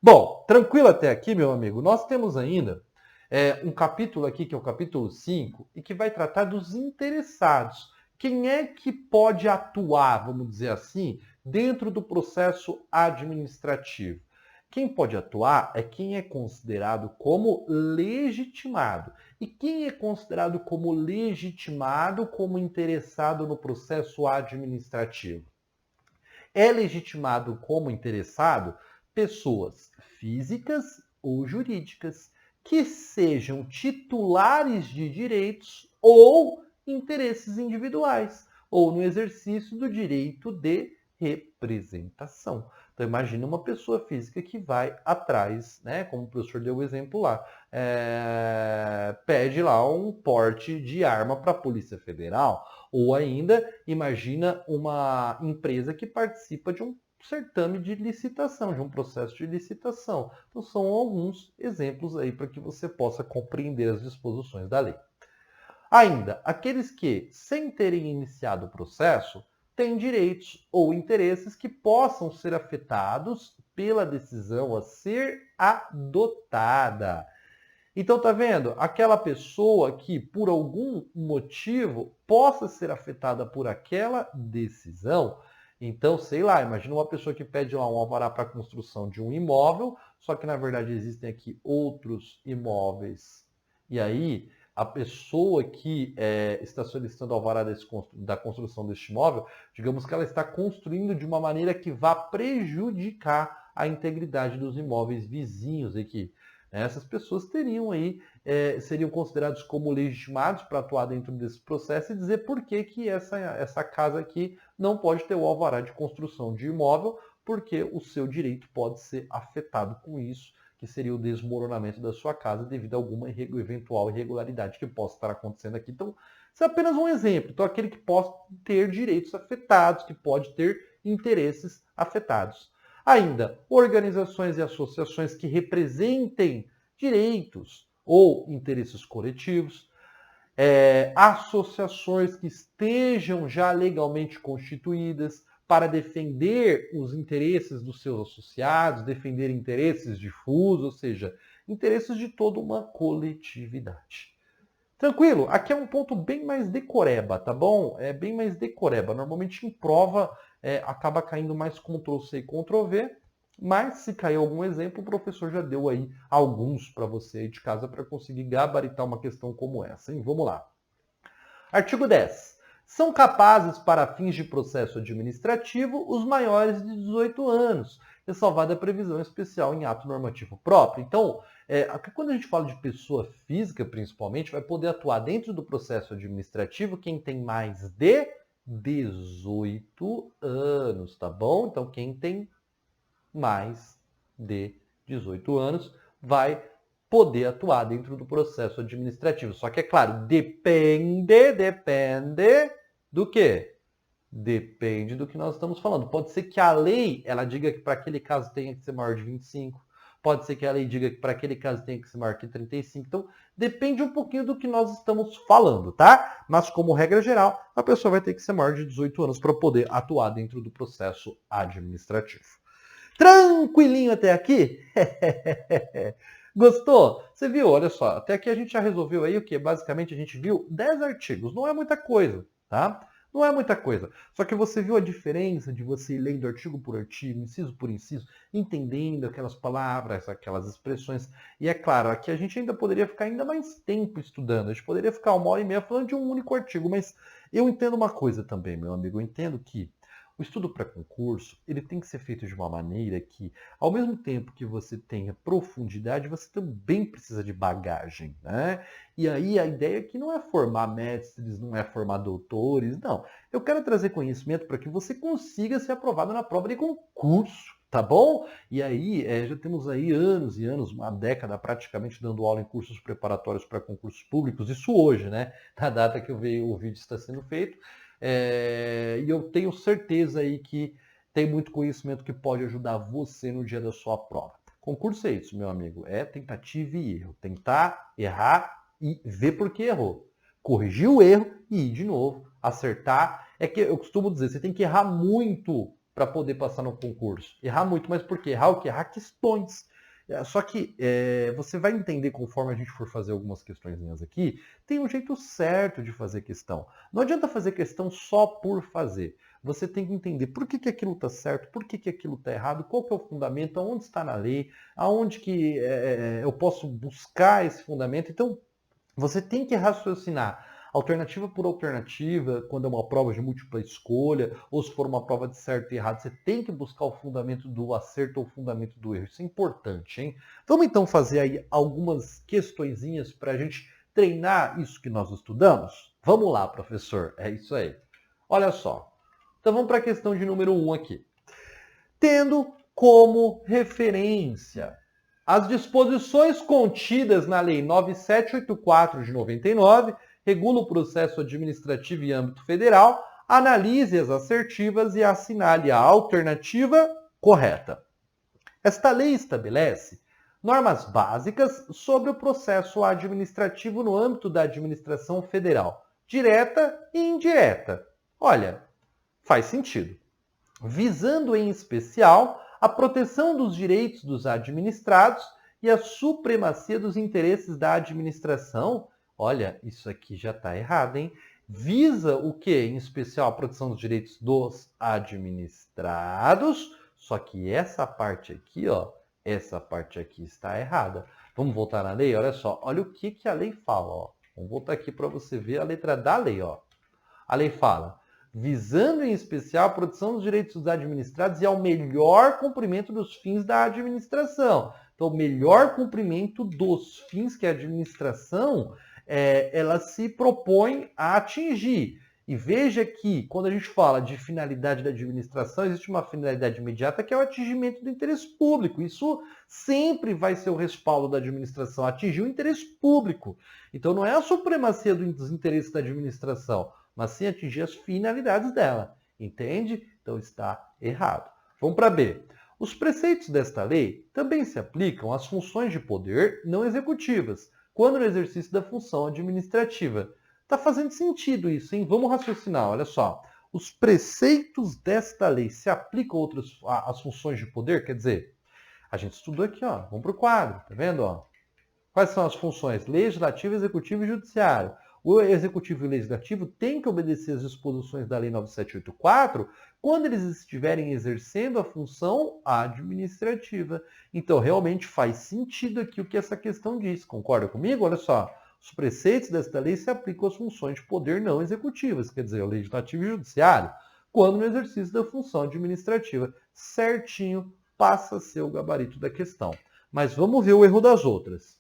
Bom, tranquilo até aqui, meu amigo? Nós temos ainda um capítulo aqui, que é o capítulo 5, e que vai tratar dos interessados. Quem é que pode atuar, vamos dizer assim, dentro do processo administrativo? Quem pode atuar é quem é considerado como legitimado. E quem é considerado como legitimado, como interessado no processo administrativo? É legitimado como interessado pessoas físicas ou jurídicas que sejam titulares de direitos ou interesses individuais, ou no exercício do direito de representação. Então imagina uma pessoa física que vai atrás, como o professor deu o exemplo lá, pede lá um porte de arma para a Polícia Federal, ou ainda imagina uma empresa que participa de um certame de licitação, de um processo de licitação. Então são alguns exemplos aí para que você possa compreender as disposições da lei. Ainda, aqueles que, sem terem iniciado o processo, têm direitos ou interesses que possam ser afetados pela decisão a ser adotada. Então, tá vendo? Aquela pessoa que, por algum motivo, possa ser afetada por aquela decisão. Então, sei lá, imagina uma pessoa que pede lá um alvará para a construção de um imóvel, só que, na verdade, existem aqui outros imóveis. E aí, a pessoa que está solicitando alvará da construção deste imóvel, digamos que ela está construindo de uma maneira que vá prejudicar a integridade dos imóveis vizinhos aqui. Essas pessoas teriam aí, seriam considerados como legitimados para atuar dentro desse processo e dizer por que essa casa aqui não pode ter o alvará de construção de imóvel, porque o seu direito pode ser afetado com isso, que seria o desmoronamento da sua casa devido a alguma eventual irregularidade que possa estar acontecendo aqui. Então, isso é apenas um exemplo. Então, aquele que pode ter direitos afetados, que pode ter interesses afetados. Ainda, organizações e associações que representem direitos ou interesses coletivos, associações que estejam já legalmente constituídas para defender os interesses dos seus associados, defender interesses difusos, ou seja, interesses de toda uma coletividade. Tranquilo? Aqui é um ponto bem mais decoreba, tá bom? É bem mais decoreba. Normalmente em prova acaba caindo mais Ctrl+C e Ctrl+V, mas se cair algum exemplo, o professor já deu aí alguns para você aí de casa para conseguir gabaritar uma questão como essa, hein? Vamos lá. Artigo 10. São capazes para fins de processo administrativo os maiores de 18 anos, ressalvada a previsão especial em ato normativo próprio. Então, aqui quando a gente fala de pessoa física, principalmente, vai poder atuar dentro do processo administrativo quem tem mais de 18 anos, tá bom? Então, quem tem mais de 18 anos vai poder atuar dentro do processo administrativo. Só que, é claro, depende do quê? Depende do que nós estamos falando. Pode ser que a lei, ela diga que para aquele caso tenha que ser maior de 25. Pode ser que a lei diga que para aquele caso tenha que ser maior que 35. Então, depende um pouquinho do que nós estamos falando, tá? Mas, como regra geral, a pessoa vai ter que ser maior de 18 anos para poder atuar dentro do processo administrativo. Tranquilinho até aqui? Gostou? Você viu? Olha só, até aqui a gente já resolveu aí o que? Basicamente a gente viu 10 artigos. Não é muita coisa, tá? Não é muita coisa. Só que você viu a diferença de você ir lendo artigo por artigo, inciso por inciso, entendendo aquelas palavras, aquelas expressões. E é claro, aqui a gente ainda poderia ficar ainda mais tempo estudando. A gente poderia ficar 1h30 falando de um único artigo. Mas eu entendo uma coisa também, meu amigo. Eu entendo que o estudo para concurso, ele tem que ser feito de uma maneira que, ao mesmo tempo que você tenha profundidade, você também precisa de bagagem, né? E aí a ideia é que não é formar mestres, não é formar doutores, não. Eu quero trazer conhecimento para que você consiga ser aprovado na prova de concurso, tá bom? E aí, já temos aí anos e anos, uma década praticamente dando aula em cursos preparatórios para concursos públicos, isso hoje, né? Na data que o vídeo está sendo feito. E eu tenho certeza aí que tem muito conhecimento que pode ajudar você no dia da sua prova. Concurso é isso, meu amigo. É tentativa e erro. Tentar, errar e ver por que errou. Corrigir o erro e ir de novo. Acertar. É que eu costumo dizer, você tem que errar muito para poder passar no concurso. Errar muito, mas por quê? Errar o quê? Errar questões. Só que você vai entender conforme a gente for fazer algumas questõezinhas aqui, tem um jeito certo de fazer questão. Não adianta fazer questão só por fazer. Você tem que entender por que aquilo está certo, por que aquilo está errado, qual que é o fundamento, aonde está na lei, aonde que eu posso buscar esse fundamento. Então, você tem que raciocinar alternativa por alternativa, quando é uma prova de múltipla escolha, ou se for uma prova de certo e errado, você tem que buscar o fundamento do acerto ou o fundamento do erro. Isso é importante, hein? Vamos então fazer aí algumas questõezinhas para a gente treinar isso que nós estudamos? Vamos lá, professor. É isso aí. Olha só. Então vamos para a questão de número 1 aqui. Tendo como referência as disposições contidas na Lei 9784 de 99, regula o processo administrativo em âmbito federal, analise as assertivas e assinale a alternativa correta. Esta lei estabelece normas básicas sobre o processo administrativo no âmbito da administração federal, direta e indireta. Olha, faz sentido. Visando em especial a proteção dos direitos dos administrados e a supremacia dos interesses da administração. Olha, isso aqui já está errado, hein? Visa o quê? Em especial a proteção dos direitos dos administrados, só que essa parte aqui, ó, essa parte aqui está errada. Vamos voltar na lei? Olha só, olha o que a lei fala, ó. Vamos voltar aqui para você ver a letra da lei, ó. A lei fala: visando em especial a proteção dos direitos dos administrados e ao melhor cumprimento dos fins da administração. Então, o melhor cumprimento dos fins que a administração ela se propõe a atingir. E veja que, quando a gente fala de finalidade da administração, existe uma finalidade imediata que é o atingimento do interesse público. Isso sempre vai ser o respaldo da administração, atingir o interesse público. Então, não é a supremacia dos interesses da administração, mas sim atingir as finalidades dela. Entende? Então está errado. Vamos para B. Os preceitos desta lei também se aplicam às funções de poder não executivas, quando no exercício da função administrativa. Está fazendo sentido isso, hein? Vamos raciocinar, olha só. Os preceitos desta lei se aplicam às funções de poder? Quer dizer, a gente estudou aqui, ó. Vamos para o quadro, tá vendo? Ó? Quais são as funções? Legislativo, executivo e judiciário. O executivo e o legislativo têm que obedecer às disposições da Lei 9784 quando eles estiverem exercendo a função administrativa. Então, realmente faz sentido aqui o que essa questão diz. Concorda comigo? Olha só. Os preceitos desta lei se aplicam às funções de poder não executivas, quer dizer, o legislativo e o judiciário, quando no exercício da função administrativa. Certinho, passa a ser o gabarito da questão. Mas vamos ver o erro das outras.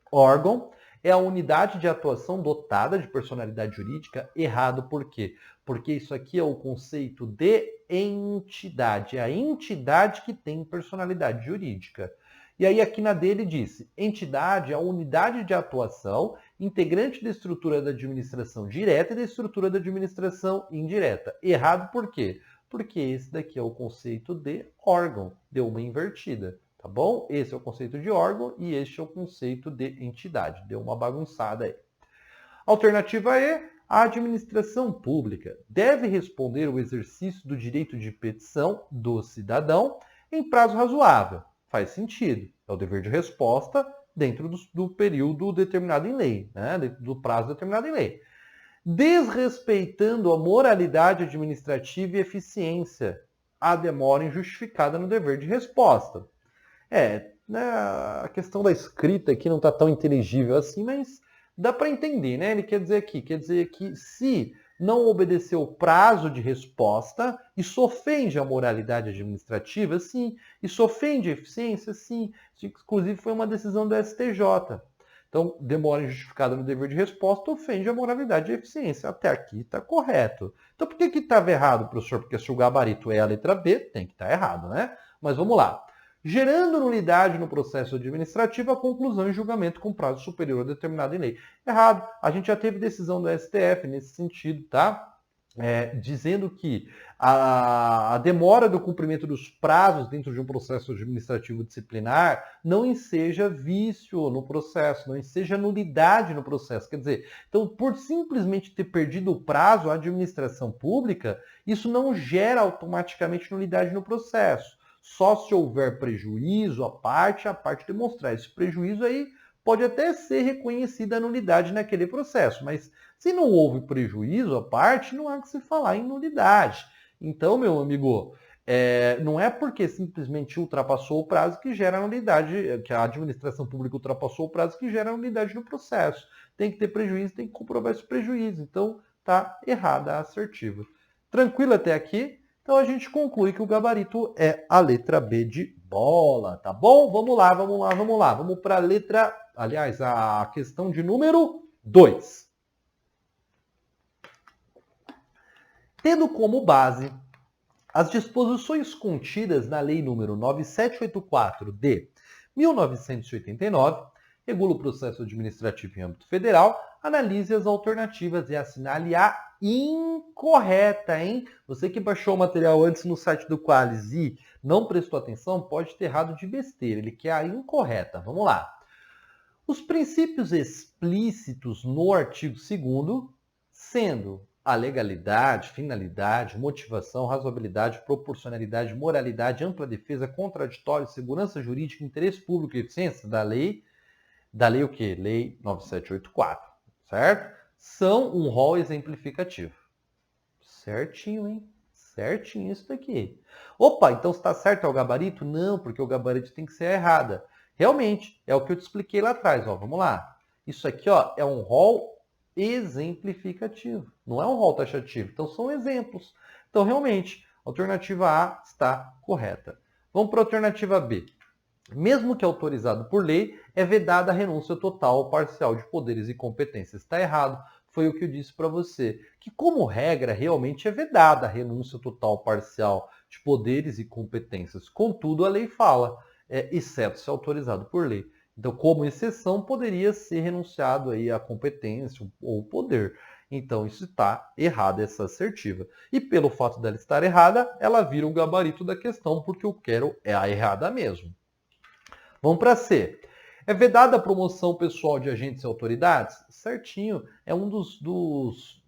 Órgão é a unidade de atuação dotada de personalidade jurídica. Errado por quê? Porque isso aqui é o conceito de entidade. É a entidade que tem personalidade jurídica. E aí aqui na dele disse, entidade é a unidade de atuação integrante da estrutura da administração direta e da estrutura da administração indireta. Errado por quê? Porque esse daqui é o conceito de órgão. Deu uma invertida. Tá bom? Esse é o conceito de órgão e este é o conceito de entidade. Deu uma bagunçada aí. Alternativa E, a administração pública deve responder ao exercício do direito de petição do cidadão em prazo razoável. Faz sentido. É o dever de resposta dentro do período determinado em lei, né? Dentro do prazo determinado em lei. Desrespeitando a moralidade administrativa e eficiência, a demora injustificada no dever de resposta. Né, a questão da escrita aqui não está tão inteligível assim, mas dá para entender, né? Ele quer dizer que se não obedecer o prazo de resposta, isso ofende a moralidade administrativa, sim. Isso ofende a eficiência, sim. Isso, inclusive, foi uma decisão do STJ. Então, demora injustificada no dever de resposta ofende a moralidade e a eficiência. Até aqui está correto. Então, por que estava errado, professor? Porque se o gabarito é a letra B, tem que estar errado, né? Mas vamos lá. Gerando nulidade no processo administrativo, a conclusão e julgamento com prazo superior determinado em lei. Errado. A gente já teve decisão do STF nesse sentido, tá? Dizendo que a demora do cumprimento dos prazos dentro de um processo administrativo disciplinar não enseja vício no processo, não enseja nulidade no processo. Quer dizer, então, por simplesmente ter perdido o prazo, a administração pública, isso não gera automaticamente nulidade no processo. Só se houver prejuízo a parte demonstrar esse prejuízo aí, pode até ser reconhecida a nulidade naquele processo, mas se não houve prejuízo à parte, não há que se falar em nulidade. Então, meu amigo, não é porque simplesmente ultrapassou o prazo que gera nulidade, que a administração pública ultrapassou o prazo que gera nulidade no processo. Tem que ter prejuízo, tem que comprovar esse prejuízo. Então, tá errada a assertiva. Tranquilo até aqui? Então a gente conclui que o gabarito é a letra B de bola, tá bom? Vamos lá. Vamos para a letra, aliás, a questão de número 2. Tendo como base as disposições contidas na Lei nº 9784 de 1989, regula o processo administrativo em âmbito federal, analise as alternativas e assinale a incorreta, hein? Você que baixou o material antes no site do Qualis e não prestou atenção, pode ter errado de besteira. Ele quer a incorreta. Vamos lá. Os princípios explícitos no artigo 2º, sendo a legalidade, finalidade, motivação, razoabilidade, proporcionalidade, moralidade, ampla defesa, contraditório, segurança jurídica, interesse público e eficiência da lei o quê? Lei 9784, certo? São um rol exemplificativo. Certinho, hein? Certinho isso daqui. Opa, então se está certo é o gabarito? Não, porque o gabarito tem que ser a errada. Realmente, é o que eu te expliquei lá atrás. Ó, vamos lá. Isso aqui ó, é um rol exemplificativo. Não é um rol taxativo. Então são exemplos. Então realmente, a alternativa A está correta. Vamos para a alternativa B. Mesmo que autorizado por lei, é vedada a renúncia total ou parcial de poderes e competências. Está errado. Foi o que eu disse para você. Que, como regra, realmente é vedada a renúncia total ou parcial de poderes e competências. Contudo, a lei fala, exceto se autorizado por lei. Então, como exceção, poderia ser renunciado aí à competência ou poder. Então isso está errado, essa assertiva. E pelo fato dela estar errada, ela vira o gabarito da questão, porque eu quero é a errada mesmo. Vamos para C. É vedada a promoção pessoal de agentes e autoridades? Certinho. É um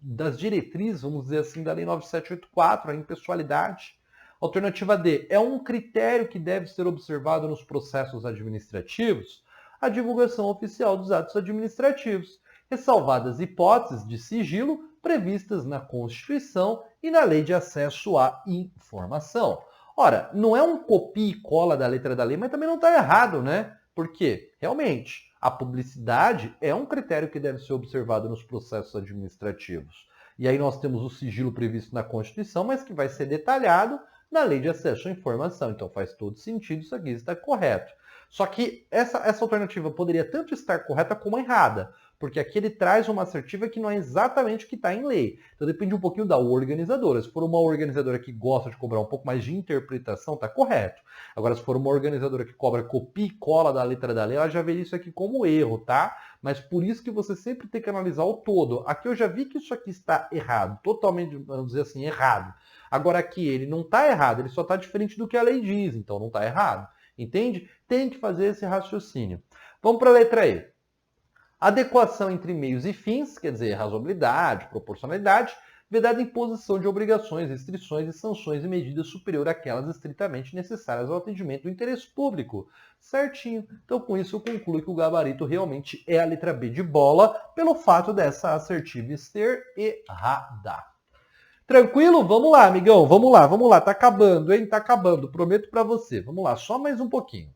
das diretrizes, vamos dizer assim, da Lei 9784, a impessoalidade. Alternativa D. É um critério que deve ser observado nos processos administrativos? A divulgação oficial dos atos administrativos, ressalvadas hipóteses de sigilo previstas na Constituição e na Lei de Acesso à Informação. Ora, não é um copia e cola da letra da lei, mas também não está errado, né? Porque, realmente, a publicidade é um critério que deve ser observado nos processos administrativos. E aí nós temos o sigilo previsto na Constituição, mas que vai ser detalhado na Lei de Acesso à Informação. Então faz todo sentido, isso aqui está correto. Só que essa alternativa poderia tanto estar correta como errada, porque aqui ele traz uma assertiva que não é exatamente o que está em lei. Então depende um pouquinho da organizadora. Se for uma organizadora que gosta de cobrar um pouco mais de interpretação, está correto. Agora, se for uma organizadora que cobra copia e cola da letra da lei, ela já vê isso aqui como erro, tá? Mas por isso que você sempre tem que analisar o todo. Aqui eu já vi que isso aqui está errado, totalmente, vamos dizer assim, errado. Agora aqui ele não está errado, ele só está diferente do que a lei diz, então não está errado. Entende? Tem que fazer esse raciocínio. Vamos para a letra E. Adequação entre meios e fins, quer dizer, razoabilidade, proporcionalidade, vedada imposição de obrigações, restrições e sanções e medidas superior àquelas estritamente necessárias ao atendimento do interesse público. Certinho. Então, com isso, eu concluo que o gabarito realmente é a letra B de bola, pelo fato dessa assertiva ser errada. Tranquilo? Vamos lá, amigão. Vamos lá. Tá acabando, hein? Tá acabando. Prometo para você. Vamos lá, só mais um pouquinho.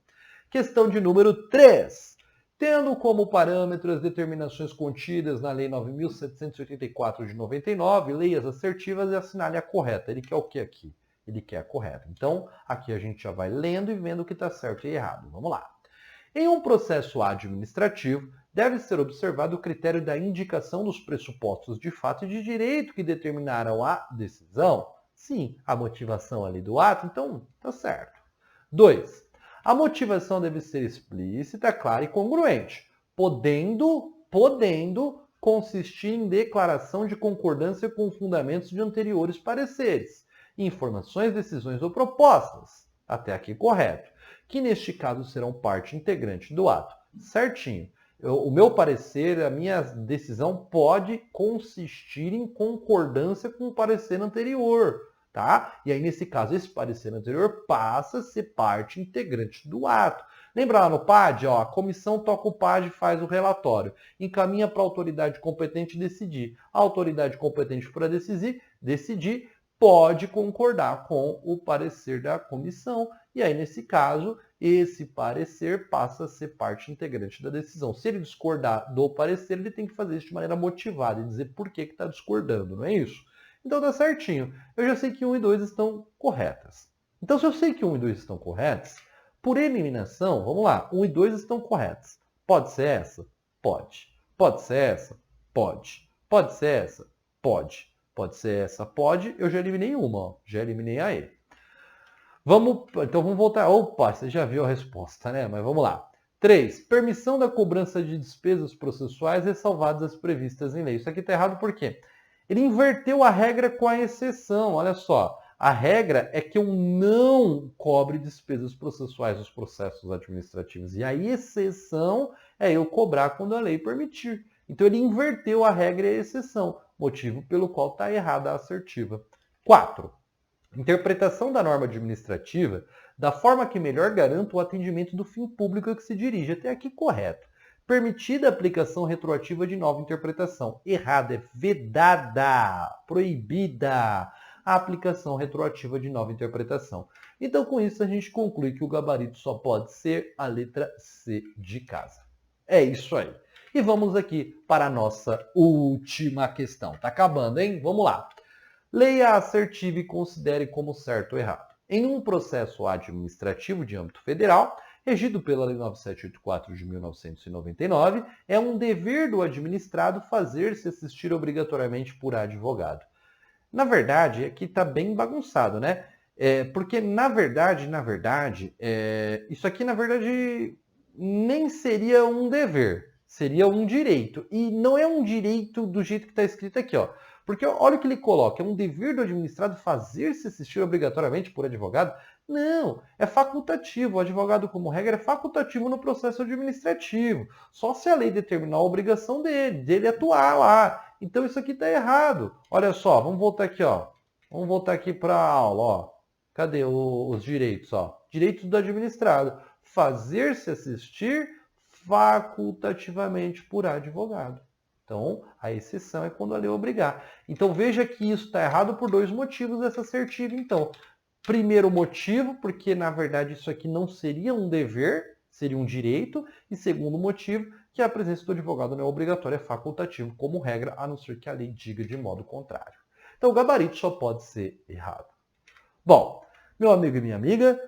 Questão de número 3. Tendo como parâmetro as determinações contidas na Lei 9.784 de 99, leia as assertivas e assinale a correta. Ele quer o que aqui? Ele quer a correta. Então, aqui a gente já vai lendo e vendo o que está certo e errado. Vamos lá. Em um processo administrativo, deve ser observado o critério da indicação dos pressupostos de fato e de direito que determinaram a decisão. Sim, a motivação ali do ato, então tá certo. 2. A motivação deve ser explícita, clara e congruente, podendo consistir em declaração de concordância com fundamentos de anteriores pareceres, informações, decisões ou propostas. Até aqui correto. Que neste caso serão parte integrante do ato. Certinho. O meu parecer, a minha decisão pode consistir em concordância com o parecer anterior. Tá? E aí, nesse caso, esse parecer anterior passa a ser parte integrante do ato. Lembra lá no PAD? Ó, a comissão toca o PAD e faz o relatório. Encaminha para a autoridade competente decidir. A autoridade competente para decidir pode concordar com o parecer da comissão. E aí, nesse caso, esse parecer passa a ser parte integrante da decisão. Se ele discordar do parecer, ele tem que fazer isso de maneira motivada e dizer por que está discordando, não é isso? Então dá certinho. Eu já sei que 1 e 2 estão corretas. Então, se eu sei que 1 e 2 estão corretas, por eliminação, vamos lá, 1 e 2 estão corretas. Pode ser essa? Pode. Pode ser essa? Pode. Pode ser essa? Pode. Pode ser essa? Pode. Eu já eliminei uma, ó. Já eliminei a E. Então vamos voltar. Opa, você já viu a resposta, né? Mas vamos lá. 3. Permissão da cobrança de despesas processuais ressalvadas as previstas em lei. Isso aqui está errado por quê? Ele inverteu a regra com a exceção. Olha só, a regra é que eu não cobre despesas processuais nos processos administrativos. E a exceção é eu cobrar quando a lei permitir. Então ele inverteu a regra e a exceção, motivo pelo qual está errada a assertiva. 4. Interpretação da norma administrativa da forma que melhor garanta o atendimento do fim público a que se dirige. Até aqui correto. Permitida a aplicação retroativa de nova interpretação. Errado, é vedada, proibida a aplicação retroativa de nova interpretação. Então, com isso, a gente conclui que o gabarito só pode ser a letra C de casa. É isso aí. E vamos aqui para a nossa última questão. Tá acabando, hein? Vamos lá. Leia a assertiva e considere como certo ou errado. Em um processo administrativo de âmbito federal, regido pela Lei 9784 de 1999, é um dever do administrado fazer-se assistir obrigatoriamente por advogado. Na verdade, aqui está bem bagunçado, né? Porque, na verdade, isso aqui, na verdade, nem seria um dever. Seria um direito. E não é um direito do jeito que está escrito aqui, ó. Porque olha o que ele coloca, é um dever do administrado fazer-se assistir obrigatoriamente por advogado? Não, é facultativo. O advogado, como regra, é facultativo no processo administrativo. Só se a lei determinar a obrigação dele atuar lá. Então isso aqui está errado. Olha só, vamos voltar aqui, ó. Vamos voltar aqui para a aula, ó. Cadê os direitos, ó? Direitos do administrado. Fazer-se assistir facultativamente por advogado. Então, a exceção é quando a lei obrigar. Então, veja que isso está errado por dois motivos dessa assertiva. Então, primeiro motivo, porque na verdade isso aqui não seria um dever, seria um direito. E segundo motivo, que a presença do advogado não é obrigatória, é facultativo, como regra, a não ser que a lei diga de modo contrário. Então, o gabarito só pode ser errado. Bom, meu amigo e minha amiga,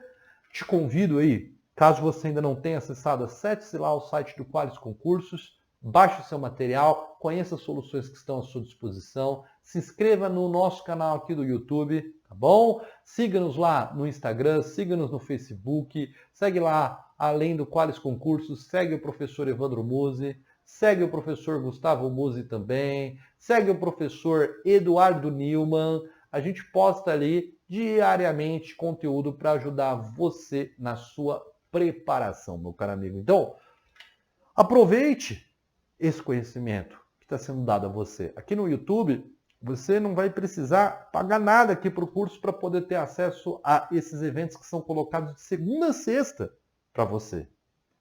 te convido aí, caso você ainda não tenha acessado, acesse lá o site do Qualis Concursos, baixe o seu material, conheça as soluções que estão à sua disposição, se inscreva no nosso canal aqui do YouTube, tá bom? Siga-nos lá no Instagram, siga-nos no Facebook, segue lá, além do Qualis Concursos, segue o professor Evandro Musi, segue o professor Gustavo Musi também, segue o professor Eduardo Newman. A gente posta ali diariamente conteúdo para ajudar você na sua preparação, meu caro amigo. Então, aproveite esse conhecimento que está sendo dado a você. Aqui no YouTube, você não vai precisar pagar nada aqui para o curso para poder ter acesso a esses eventos que são colocados de segunda a sexta para você.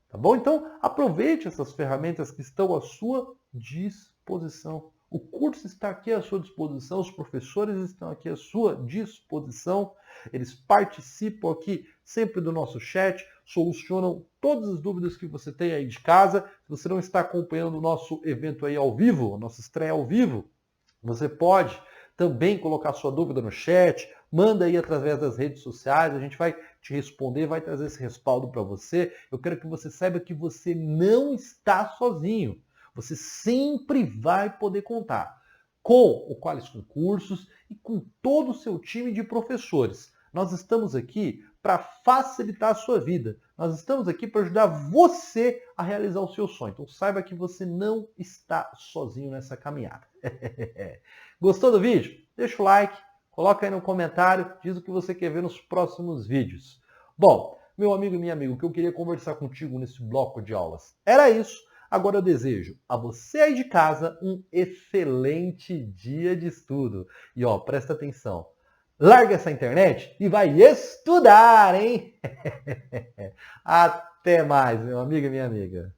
Tá bom? Então, aproveite essas ferramentas que estão à sua disposição. O curso está aqui à sua disposição, os professores estão aqui à sua disposição, eles participam aqui sempre do nosso chat, solucionam todas as dúvidas que você tem aí de casa. Se você não está acompanhando o nosso evento aí ao vivo, a nossa estreia ao vivo, você pode também colocar sua dúvida no chat, manda aí através das redes sociais, a gente vai te responder, vai trazer esse respaldo para você. Eu quero que você saiba que você não está sozinho. Você sempre vai poder contar com o Qualis Concursos e com todo o seu time de professores. Nós estamos aqui para facilitar a sua vida. Nós estamos aqui para ajudar você a realizar o seu sonho. Então saiba que você não está sozinho nessa caminhada. Gostou do vídeo? Deixa o like, coloca aí no comentário, diz o que você quer ver nos próximos vídeos. Bom, meu amigo e minha amiga, o que eu queria conversar contigo nesse bloco de aulas era isso. Agora eu desejo a você aí de casa um excelente dia de estudo. E ó, presta atenção. Larga essa internet e vai estudar, hein? Até mais, meu amigo e minha amiga.